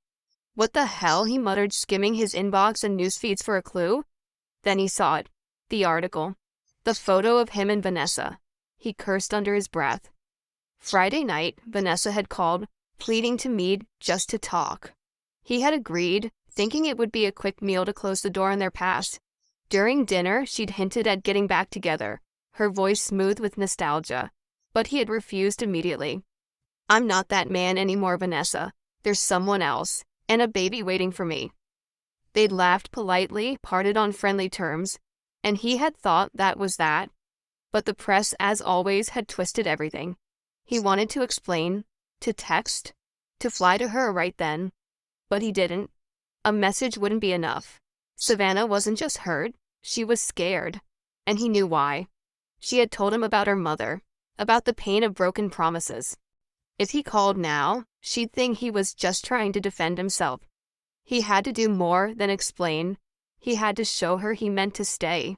What the hell, he muttered, skimming his inbox and news feeds for a clue. Then he saw it. The article. The photo of him and Vanessa. He cursed under his breath. Friday night, Vanessa had called, pleading to meet just to talk. He had agreed, thinking it would be a quick meal to close the door on their past. During dinner, she'd hinted at getting back together, her voice smooth with nostalgia. But he had refused immediately. I'm not that man anymore, Vanessa. There's someone else, and a baby waiting for me. They'd laughed politely, parted on friendly terms, and he had thought that was that. But the press, as always, had twisted everything. He wanted to explain, to text, to fly to her right then. But he didn't. A message wouldn't be enough. Savannah wasn't just hurt, she was scared. And he knew why. She had told him about her mother, about the pain of broken promises. If he called now, she'd think he was just trying to defend himself. He had to do more than explain. He had to show her he meant to stay.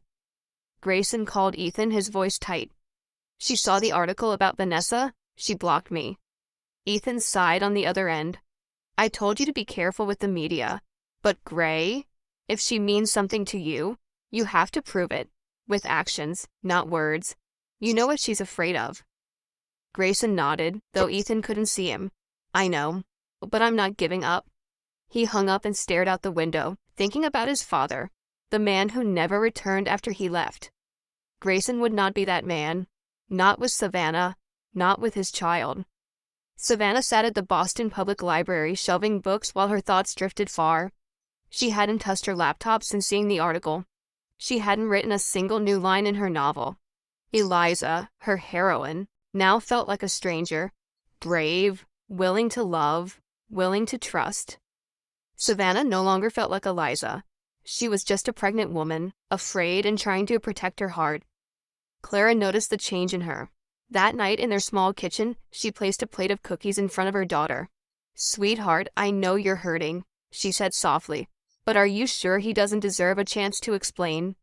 Grayson called Ethan, his voice tight. She saw the article about Vanessa. She blocked me. Ethan sighed on the other end. I told you to be careful with the media. But Gray, if she means something to you, you have to prove it. With actions, not words. You know what she's afraid of. Grayson nodded, though Ethan couldn't see him. I know, but I'm not giving up. He hung up and stared out the window, thinking about his father, the man who never returned after he left. Grayson would not be that man. Not with Savannah, not with his child. Savannah sat at the Boston Public Library shelving books while her thoughts drifted far. She hadn't touched her laptop since seeing the article. She hadn't written a single new line in her novel. Eliza, her heroine, now felt like a stranger, brave, willing to love, willing to trust. Savannah no longer felt like Eliza. She was just a pregnant woman, afraid and trying to protect her heart. Clara noticed the change in her. That night in their small kitchen, she placed a plate of cookies in front of her daughter. Sweetheart, I know you're hurting, she said softly, but are you sure he doesn't deserve a chance to explain?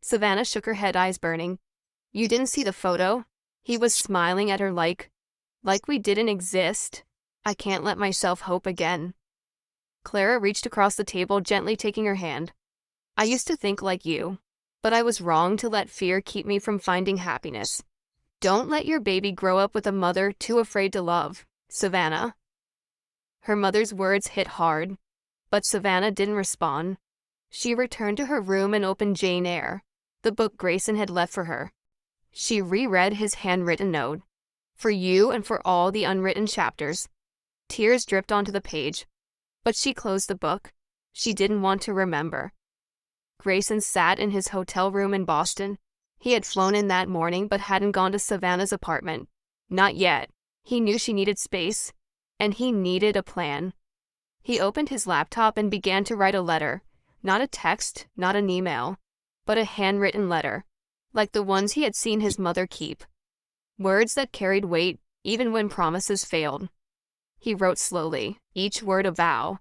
Savannah shook her head, eyes burning. You didn't see the photo? He was smiling at her like we didn't exist. I can't let myself hope again. Clara reached across the table, gently taking her hand. I used to think like you, but I was wrong to let fear keep me from finding happiness. Don't let your baby grow up with a mother too afraid to love, Savannah. Her mother's words hit hard, but Savannah didn't respond. She returned to her room and opened Jane Eyre, the book Grayson had left for her. She reread his handwritten note. For you and for all the unwritten chapters. Tears dripped onto the page, but she closed the book. She didn't want to remember. Grayson sat in his hotel room in Boston. He had flown in that morning but hadn't gone to Savannah's apartment. Not yet. He knew she needed space, and he needed a plan. He opened his laptop and began to write a letter. Not a text, not an email, but a handwritten letter, like the ones he had seen his mother keep. Words that carried weight, even when promises failed. He wrote slowly, each word a vow.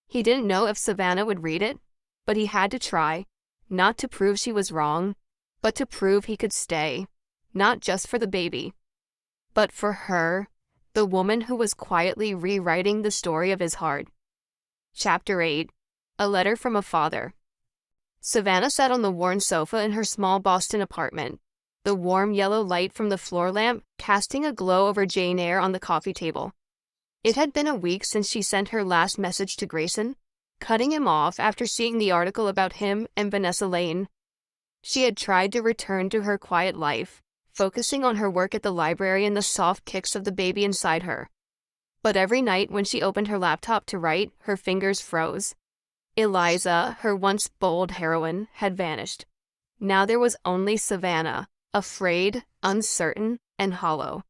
He didn't know if Savannah would read it, but he had to try, not to prove she was wrong, but to prove he could stay. not just for the baby, but for her, the woman who was quietly rewriting the story of his heart. Chapter 8. A Letter from a Father. Savannah sat on the worn sofa in her small Boston apartment, the warm yellow light from the floor lamp casting a glow over Jane Eyre on the coffee table. It had been a week since she sent her last message to Grayson, cutting him off after seeing the article about him and Vanessa Lane. She had tried to return to her quiet life, focusing on her work at the library and the soft kicks of the baby inside her. But every night when she opened her laptop to write, her fingers froze. Eliza, her once bold heroine, had vanished. Now there was only Savannah, afraid, uncertain, and hollow.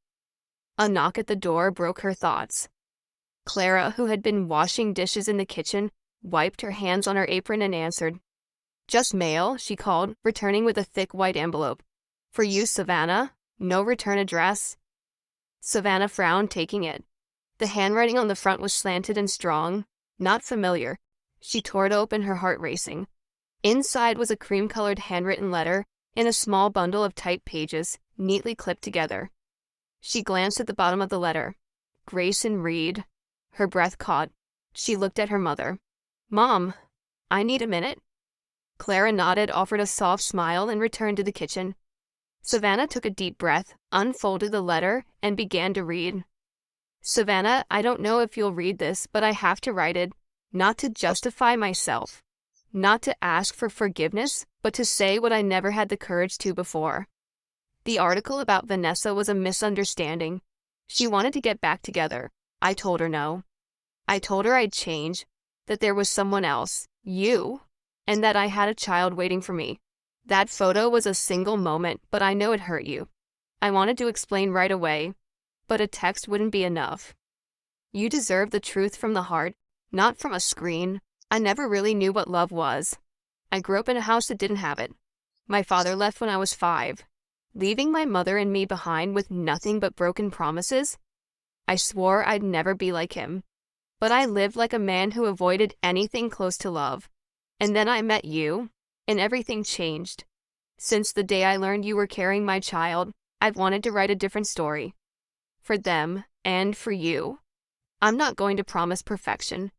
A knock at the door broke her thoughts. Clara, who had been washing dishes in the kitchen, wiped her hands on her apron and answered. "Just mail," she called, returning with a thick white envelope. "For you, Savannah. No return address." Savannah frowned, taking it. The handwriting on the front was slanted and strong, not familiar. She tore it open, her heart racing. Inside was a cream-colored handwritten letter in a small bundle of typed pages, neatly clipped together. She glanced at the bottom of the letter. Grayson Reed. Her breath caught. She looked at her mother. "Mom, I need a minute." Clara nodded, offered a soft smile, and returned to the kitchen. Savannah took a deep breath, unfolded the letter, and began to read. "Savannah, I don't know if you'll read this, but I have to write it, not to justify myself, not to ask for forgiveness, but to say what I never had the courage to before. The article about Vanessa was a misunderstanding. She wanted to get back together. I told her no. I told her I'd change, that there was someone else, you, and that I had a child waiting for me. That photo was a single moment, but I know it hurt you. I wanted to explain right away, but a text wouldn't be enough. You deserve the truth from the heart, not from a screen. I never really knew what love was. I grew up in a house that didn't have it. My father left when I was 5, leaving my mother and me behind with nothing but broken promises. I swore I'd never be like him, but I lived like a man who avoided anything close to love. And then I met you, and everything changed. Since the day I learned you were carrying my child, I've wanted to write a different story. For them, and for you. I'm not going to promise perfection.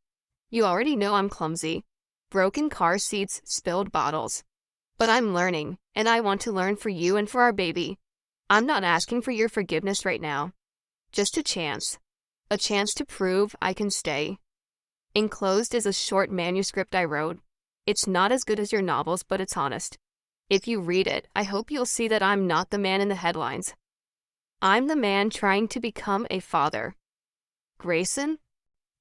You already know I'm clumsy. Broken car seats, spilled bottles. But I'm learning, and I want to learn for you and for our baby. I'm not asking for your forgiveness right now. Just a chance to prove I can stay. Enclosed is a short manuscript I wrote. It's not as good as your novels, but it's honest. If you read it, I hope you'll see that I'm not the man in the headlines. I'm the man trying to become a father. Grayson?"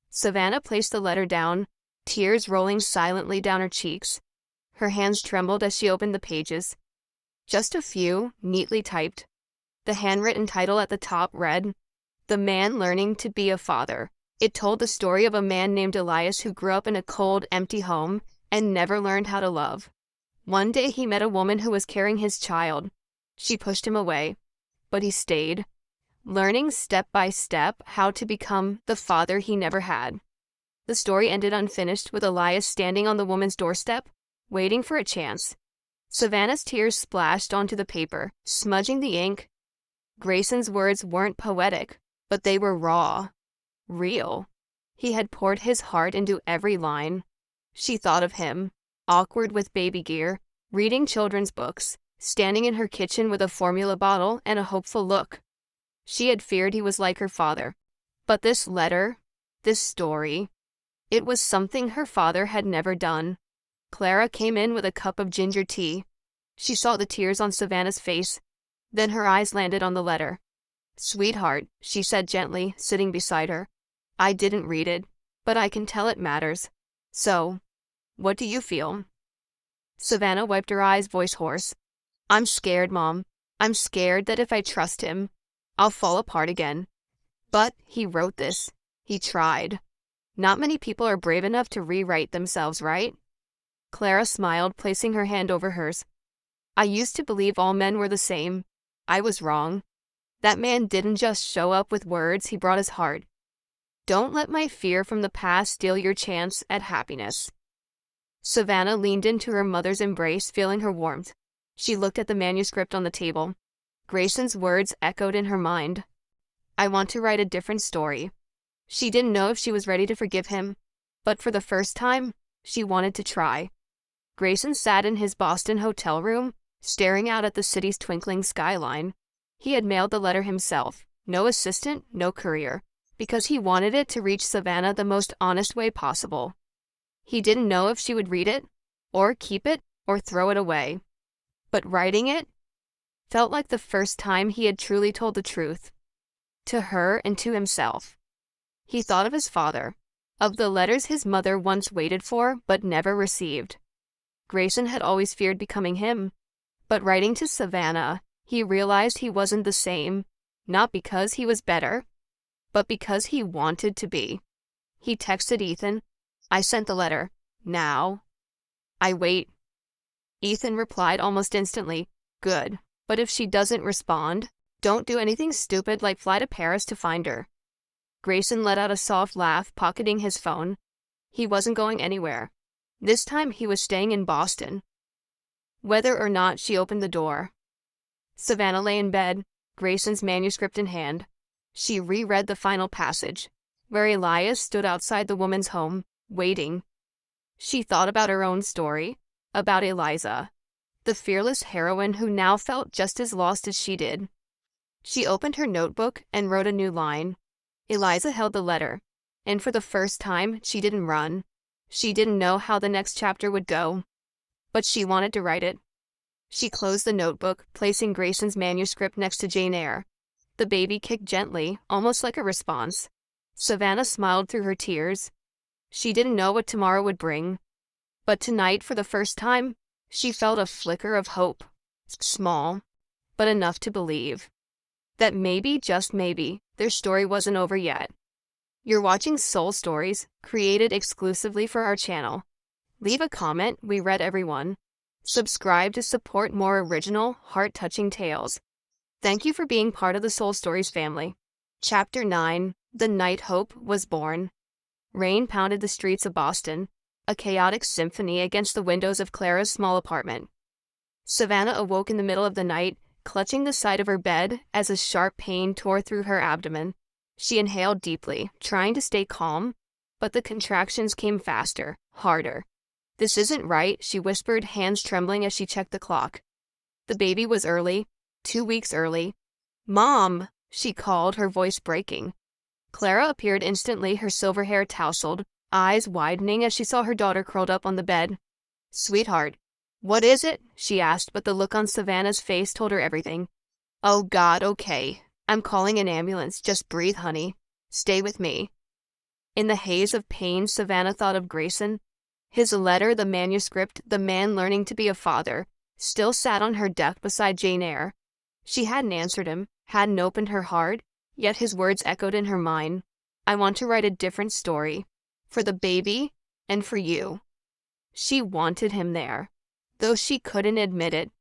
Savannah placed the letter down, tears rolling silently down her cheeks. Her hands trembled as she opened the pages. Just a few, neatly typed. The handwritten title at the top read, "The Man Learning to Be a Father." It told the story of a man named Elias who grew up in a cold, empty home and never learned how to love. One day he met a woman who was carrying his child. She pushed him away, but he stayed, learning step by step how to become the father he never had. The story ended unfinished with Elias standing on the woman's doorstep, waiting for a chance. Savannah's tears splashed onto the paper, smudging the ink. Grayson's words weren't poetic, but they were raw, real. He had poured his heart into every line. She thought of him, awkward with baby gear, reading children's books, standing in her kitchen with a formula bottle and a hopeful look. She had feared he was like her father. But this letter, this story, it was something her father had never done. Clara came in with a cup of ginger tea. She saw the tears on Savannah's face. Then her eyes landed on the letter. "Sweetheart," she said gently, sitting beside her. "I didn't read it, but I can tell it matters. So, what do you feel?" Savannah wiped her eyes, voice hoarse. "I'm scared, Mom. I'm scared that if I trust him, I'll fall apart again. But he wrote this. He tried. Not many people are brave enough to rewrite themselves, right?" Clara smiled, placing her hand over hers. "I used to believe all men were the same. I was wrong. That man didn't just show up with words, he brought his heart. Don't let my fear from the past steal your chance at happiness." Savannah leaned into her mother's embrace, feeling her warmth. She looked at the manuscript on the table. Grayson's words echoed in her mind. I want to write a different story. She didn't know if she was ready to forgive him, but for the first time, she wanted to try. Grayson sat in his Boston hotel room, staring out at the city's twinkling skyline. He had mailed the letter himself, no assistant, no courier, because he wanted it to reach Savannah the most honest way possible. He didn't know if she would read it, or keep it, or throw it away. But writing it felt like the first time he had truly told the truth, to her and to himself. He thought of his father, of the letters his mother once waited for but never received. Grayson had always feared becoming him, but writing to Savannah, he realized he wasn't the same, not because he was better, but because he wanted to be. He texted Ethan, I sent the letter. Now. I wait. Ethan replied almost instantly, good, but if she doesn't respond, don't do anything stupid like fly to Paris to find her. Grayson let out a soft laugh, pocketing his phone. He wasn't going anywhere. This time he was staying in Boston. Whether or not she opened the door. Savannah lay in bed, Grayson's manuscript in hand. She reread the final passage, where Elias stood outside the woman's home, waiting. She thought about her own story, about Eliza, the fearless heroine who now felt just as lost as she did. She opened her notebook and wrote a new line. Eliza held the letter, and for the first time, she didn't run. She didn't know how the next chapter would go, but she wanted to write it. She closed the notebook, placing Grayson's manuscript next to Jane Eyre. The baby kicked gently, almost like a response. Savannah smiled through her tears. She didn't know what tomorrow would bring, but tonight, for the first time, she felt a flicker of hope. Small, but enough to believe that maybe, just maybe, their story wasn't over yet. You're watching Soul Stories, created exclusively for our channel. Leave a comment, we read everyone. Subscribe to support more original, heart-touching tales. Thank you for being part of the Soul Stories family. Chapter 9, The Night Hope was born. Rain pounded the streets of Boston, a chaotic symphony against the windows of Clara's small apartment. Savannah awoke in the middle of the night, clutching the side of her bed as a sharp pain tore through her abdomen. She inhaled deeply, trying to stay calm, but the contractions came faster, harder. This isn't right, she whispered, hands trembling as she checked the clock. The baby was early, 2 weeks early. Mom, she called, her voice breaking. Clara appeared instantly, her silver hair tousled, eyes widening as she saw her daughter curled up on the bed. Sweetheart, what is it? She asked, but the look on Savannah's face told her everything. Oh God, okay. I'm calling an ambulance. Just breathe, honey. Stay with me. In the haze of pain, Savannah thought of Grayson. His letter, the manuscript, the man learning to be a father, still sat on her desk beside Jane Eyre. She hadn't answered him, hadn't opened her heart, yet his words echoed in her mind. I want to write a different story. For the baby, and for you. She wanted him there, though she couldn't admit it.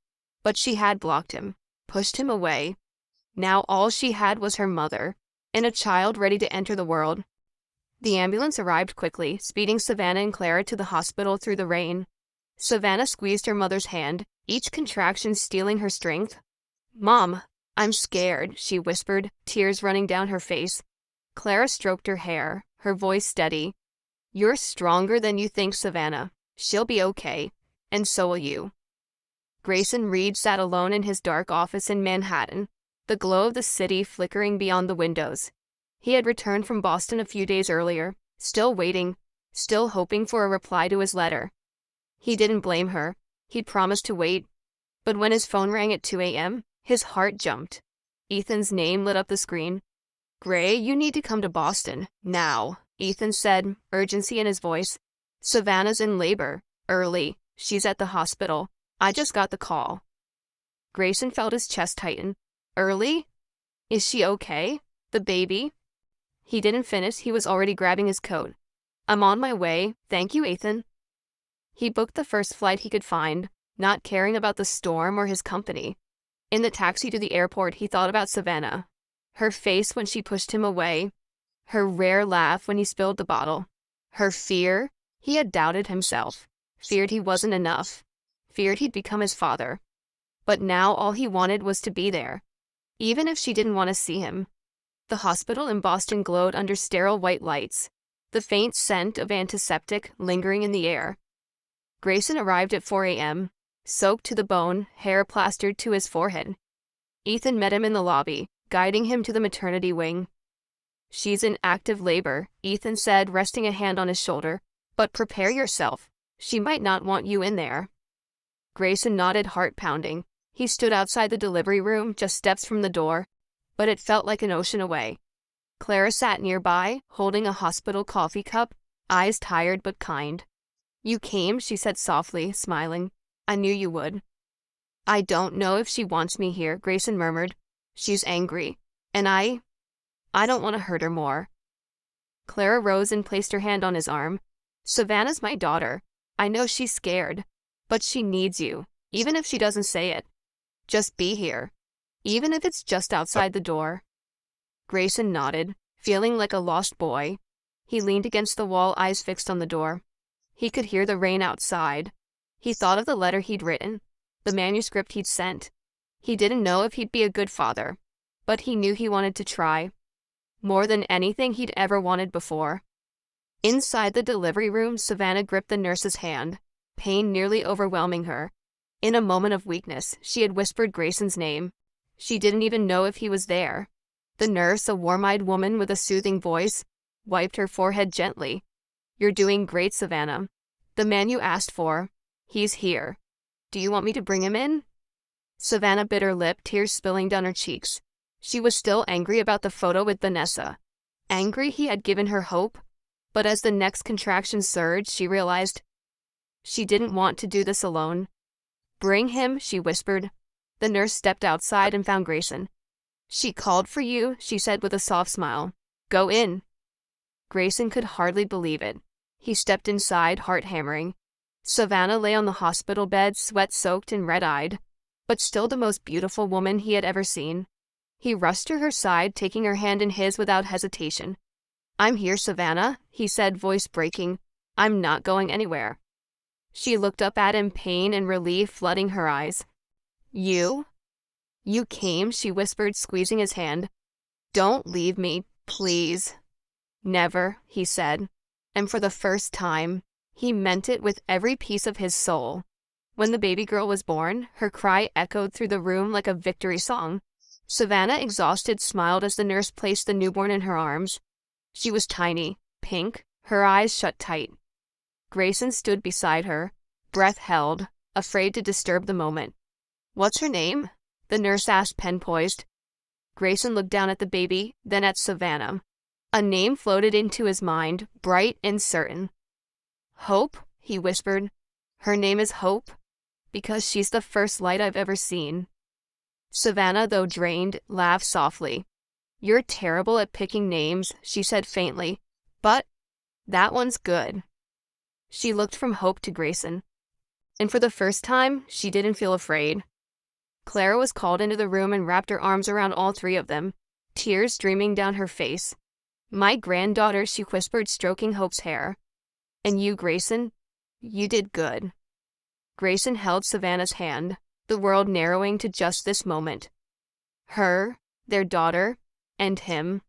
But she had blocked him, pushed him away. Now all she had was her mother, and a child ready to enter the world. The ambulance arrived quickly, speeding Savannah and Clara to the hospital through the rain. Savannah squeezed her mother's hand, each contraction stealing her strength. Mom, I'm scared, she whispered, tears running down her face. Clara stroked her hair, her voice steady. You're stronger than you think, Savannah. She'll be okay, and so will you. Grayson Reed sat alone in his dark office in Manhattan, the glow of the city flickering beyond the windows. He had returned from Boston a few days earlier, still waiting, still hoping for a reply to his letter. He didn't blame her. He'd promised to wait. But when his phone rang at 2 a.m., his heart jumped. Ethan's name lit up the screen. Gray, you need to come to Boston, now, Ethan said, urgency in his voice. Savannah's in labor, early. She's at the hospital. I just got the call. Grayson felt his chest tighten. Early? Is she okay? The baby? He didn't finish, he was already grabbing his coat. I'm on my way, thank you, Ethan. He booked the first flight he could find, not caring about the storm or his company. In the taxi to the airport, he thought about Savannah. Her face when she pushed him away. Her rare laugh when he spilled the bottle. Her fear. He had doubted himself. Feared he wasn't enough. Feared he'd become his father. But now all he wanted was to be there. even if she didn't want to see him. The hospital in Boston glowed under sterile white lights, the faint scent of antiseptic lingering in the air. Grayson arrived at 4 a.m., soaked to the bone, hair plastered to his forehead. Ethan met him in the lobby, guiding him to the maternity wing. "She's in active labor," Ethan said, resting a hand on his shoulder. "But prepare yourself. She might not want you in there." Grayson nodded, heart pounding. He stood outside the delivery room, just steps from the door, but it felt like an ocean away. Clara sat nearby, holding a hospital coffee cup, eyes tired but kind. "You came," she said softly, smiling. "I knew you would." "I don't know if she wants me here," Grayson murmured. "She's angry, and I don't want to hurt her more." Clara rose and placed her hand on his arm. "Savannah's my daughter. I know she's scared, but she needs you, even if she doesn't say it. Just be here, even if it's just outside the door." Grayson nodded, feeling like a lost boy. He leaned against the wall, eyes fixed on the door. He could hear the rain outside. He thought of the letter he'd written, the manuscript he'd sent. He didn't know if he'd be a good father, but he knew he wanted to try. More than anything he'd ever wanted before. Inside the delivery room, Savannah gripped the nurse's hand, pain nearly overwhelming her. In a moment of weakness, she had whispered Grayson's name. She didn't even know if he was there. The nurse, a warm-eyed woman with a soothing voice, wiped her forehead gently. "You're doing great, Savannah. The man you asked for, he's here. Do you want me to bring him in?" Savannah bit her lip, tears spilling down her cheeks. She was still angry about the photo with Vanessa. Angry he had given her hope, but as the next contraction surged, she realized she didn't want to do this alone. "Bring him," she whispered. The nurse stepped outside and found Grayson. "She called for you," she said with a soft smile. "Go in." Grayson could hardly believe it. He stepped inside, heart hammering. Savannah lay on the hospital bed, sweat-soaked and red-eyed, but still the most beautiful woman he had ever seen. He rushed to her side, taking her hand in his without hesitation. "I'm here, Savannah," he said, voice breaking. "I'm not going anywhere." She looked up at him, pain and relief flooding her eyes. "You? You came," she whispered, squeezing his hand. "Don't leave me, please." "Never," he said, and for the first time, he meant it with every piece of his soul. When the baby girl was born, her cry echoed through the room like a victory song. Savannah, exhausted, smiled as the nurse placed the newborn in her arms. She was tiny, pink, her eyes shut tight. Grayson stood beside her, breath held, afraid to disturb the moment. "What's her name?" the nurse asked, pen poised. Grayson looked down at the baby, then at Savannah. A name floated into his mind, bright and certain. "Hope," he whispered. "Her name is Hope, because she's the first light I've ever seen." Savannah, though drained, laughed softly. "You're terrible at picking names," she said faintly, "but that one's good." She looked from Hope to Grayson, and for the first time, she didn't feel afraid. Clara was called into the room and wrapped her arms around all three of them, tears streaming down her face. "My granddaughter," she whispered, stroking Hope's hair. "And you, Grayson, you did good." Grayson held Savannah's hand, the world narrowing to just this moment. Her, their daughter, and him.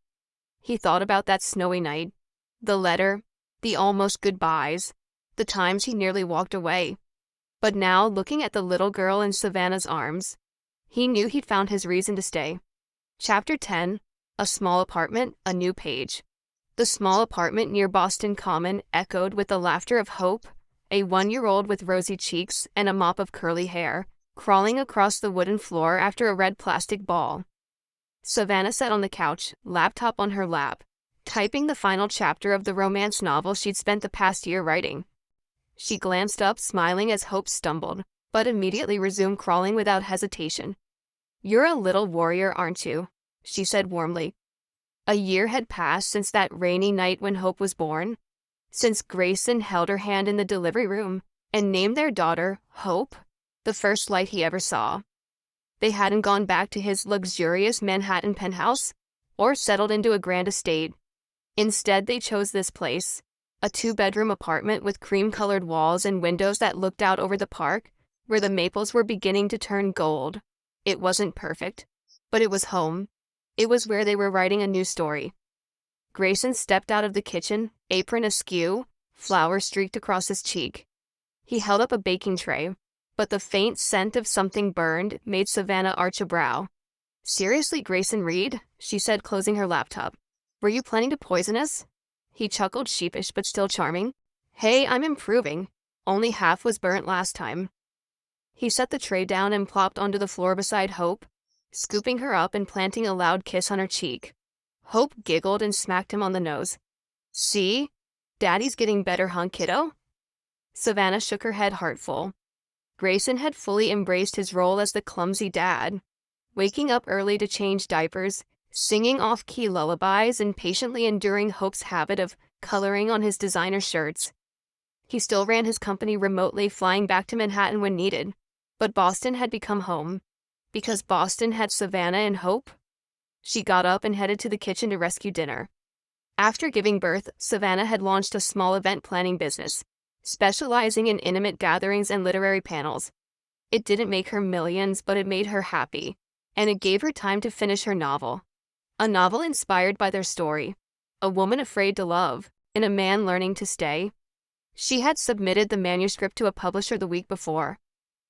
He thought about that snowy night, the letter, the almost goodbyes, the times he nearly walked away. But now, looking at the little girl in Savannah's arms, he knew he'd found his reason to stay. Chapter 10, A Small Apartment, A New Page. The small apartment near Boston Common echoed with the laughter of Hope, a 1-year-old with rosy cheeks and a mop of curly hair, crawling across the wooden floor after a red plastic ball. Savannah sat on the couch, laptop on her lap, typing the final chapter of the romance novel she'd spent the past year writing. She glanced up, smiling as Hope stumbled, but immediately resumed crawling without hesitation. "You're a little warrior, aren't you?" she said warmly. A year had passed since that rainy night when Hope was born, since Grayson held her hand in the delivery room and named their daughter Hope, the first light he ever saw. They hadn't gone back to his luxurious Manhattan penthouse or settled into a grand estate. Instead, they chose this place, a 2-bedroom apartment with cream-colored walls and windows that looked out over the park, where the maples were beginning to turn gold. It wasn't perfect, But it was home. It was where they were writing a new story. Grayson stepped out of the kitchen, apron askew, flour streaked across his cheek. He held up a baking tray, but the faint scent of something burned made Savannah arch a brow. "Seriously, Grayson Reed?" she said, closing her laptop. "Were you planning to poison us?" He chuckled, sheepish but still charming. "Hey, I'm improving. Only half was burnt last time." He set the tray down and plopped onto the floor beside Hope, scooping her up and planting a loud kiss on her cheek. Hope giggled and smacked him on the nose. "See? Daddy's getting better, huh, kiddo?" Savannah shook her head, heartful. Grayson had fully embraced his role as the clumsy dad, waking up early to change diapers, singing off-key lullabies, and patiently enduring Hope's habit of coloring on his designer shirts. He still ran his company remotely, flying back to Manhattan when needed, but Boston had become home. Because Boston had Savannah and Hope? She got up and headed to the kitchen to rescue dinner. After giving birth, Savannah had launched a small event planning business, specializing in intimate gatherings and literary panels. It didn't make her millions, but it made her happy, and it gave her time to finish her novel. A novel inspired by their story, a woman afraid to love, and a man learning to stay. She had submitted the manuscript to a publisher the week before.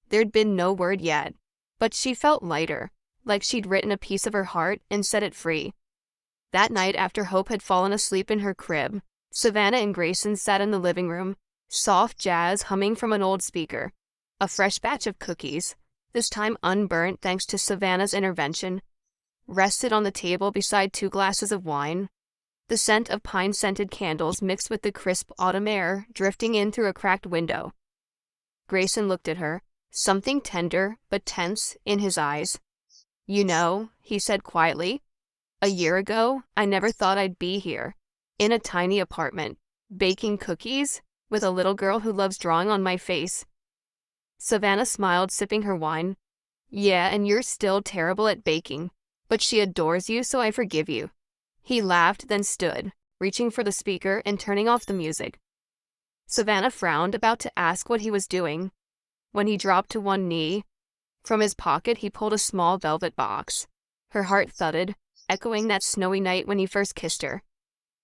There'd been no word yet, but she felt lighter, like she'd written a piece of her heart and set it free. That night, after Hope had fallen asleep in her crib, Savannah and Grayson sat in the living room, soft jazz humming from an old speaker. A fresh batch of cookies, this time unburnt thanks to Savannah's intervention, rested on the table beside 2 glasses of wine. The scent of pine-scented candles mixed with the crisp autumn air drifting in through a cracked window. Grayson looked at her, something tender but tense in his eyes. "You know," he said quietly, "a year ago, I never thought I'd be here, in a tiny apartment, baking cookies, with a little girl who loves drawing on my face." Savannah smiled, sipping her wine. "Yeah, and you're still terrible at baking, but she adores you, so I forgive you." He laughed, then stood, reaching for the speaker and turning off the music. Savannah frowned, about to ask what he was doing, when he dropped to one knee. From his pocket, he pulled a small velvet box. Her heart thudded, echoing that snowy night when he first kissed her.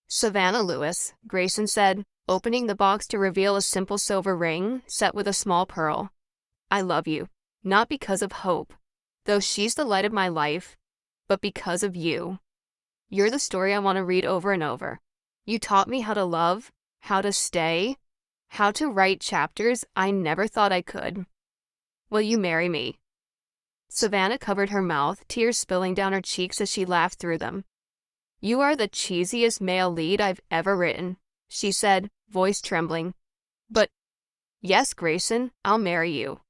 "Savannah Lewis," Grayson said, opening the box to reveal a simple silver ring set with a small pearl. "I love you, not because of Hope, though she's the light of my life, but because of you. You're the story I want to read over and over. You taught me how to love, how to stay, how to write chapters I never thought I could. Will you marry me?" Savannah covered her mouth, tears spilling down her cheeks as she laughed through them. "You are the cheesiest male lead I've ever written," she said, voice trembling. "But, yes, Grayson, I'll marry you."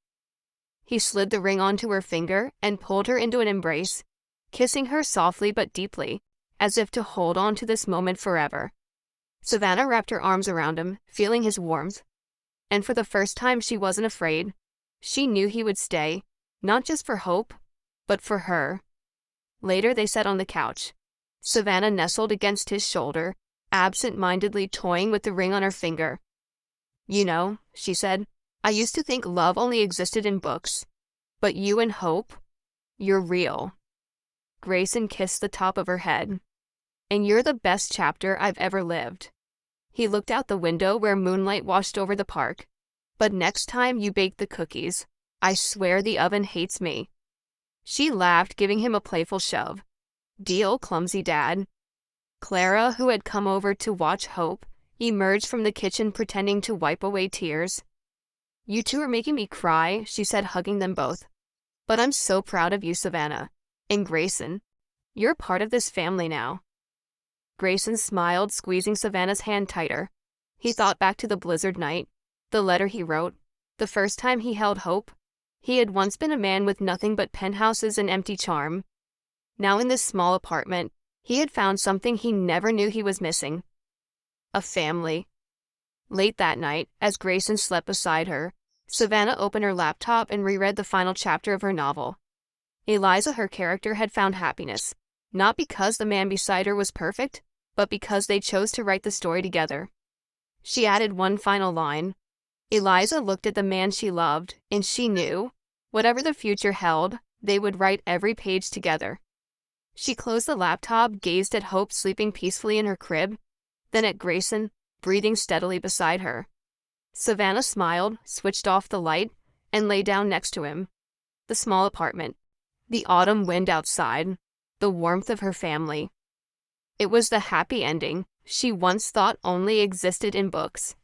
He slid the ring onto her finger and pulled her into an embrace, kissing her softly but deeply, as if to hold on to this moment forever. Savannah wrapped her arms around him, feeling his warmth. And for the first time, she wasn't afraid. She knew he would stay, not just for Hope, but for her. Later, they sat on the couch. Savannah nestled against his shoulder, absent-mindedly toying with the ring on her finger. "You know," she said, "I used to think love only existed in books. But you and Hope, you're real." Grayson kissed the top of her head. "And you're the best chapter I've ever lived." He looked out the window where moonlight washed over the park. "But next time you bake the cookies, I swear the oven hates me." She laughed, giving him a playful shove. "Deal, clumsy dad." Clara, who had come over to watch Hope, emerged from the kitchen pretending to wipe away tears. "You two are making me cry," she said, hugging them both. "But I'm so proud of you, Savannah. And Grayson, you're part of this family now." Grayson smiled, squeezing Savannah's hand tighter. He thought back to the blizzard night, the letter he wrote, the first time he held Hope. He had once been a man with nothing but penthouses and empty charm. Now in this small apartment, he had found something he never knew he was missing. A family. Late that night, as Grayson slept beside her, Savannah opened her laptop and reread the final chapter of her novel. Eliza, her character, had found happiness, not because the man beside her was perfect, but because they chose to write the story together. She added one final line. Eliza looked at the man she loved, and she knew, whatever the future held, they would write every page together. She closed the laptop, gazed at Hope sleeping peacefully in her crib, then at Grayson, breathing steadily beside her. Savannah smiled, switched off the light, and lay down next to him. The small apartment. The autumn wind outside. The warmth of her family. It was the happy ending she once thought only existed in books.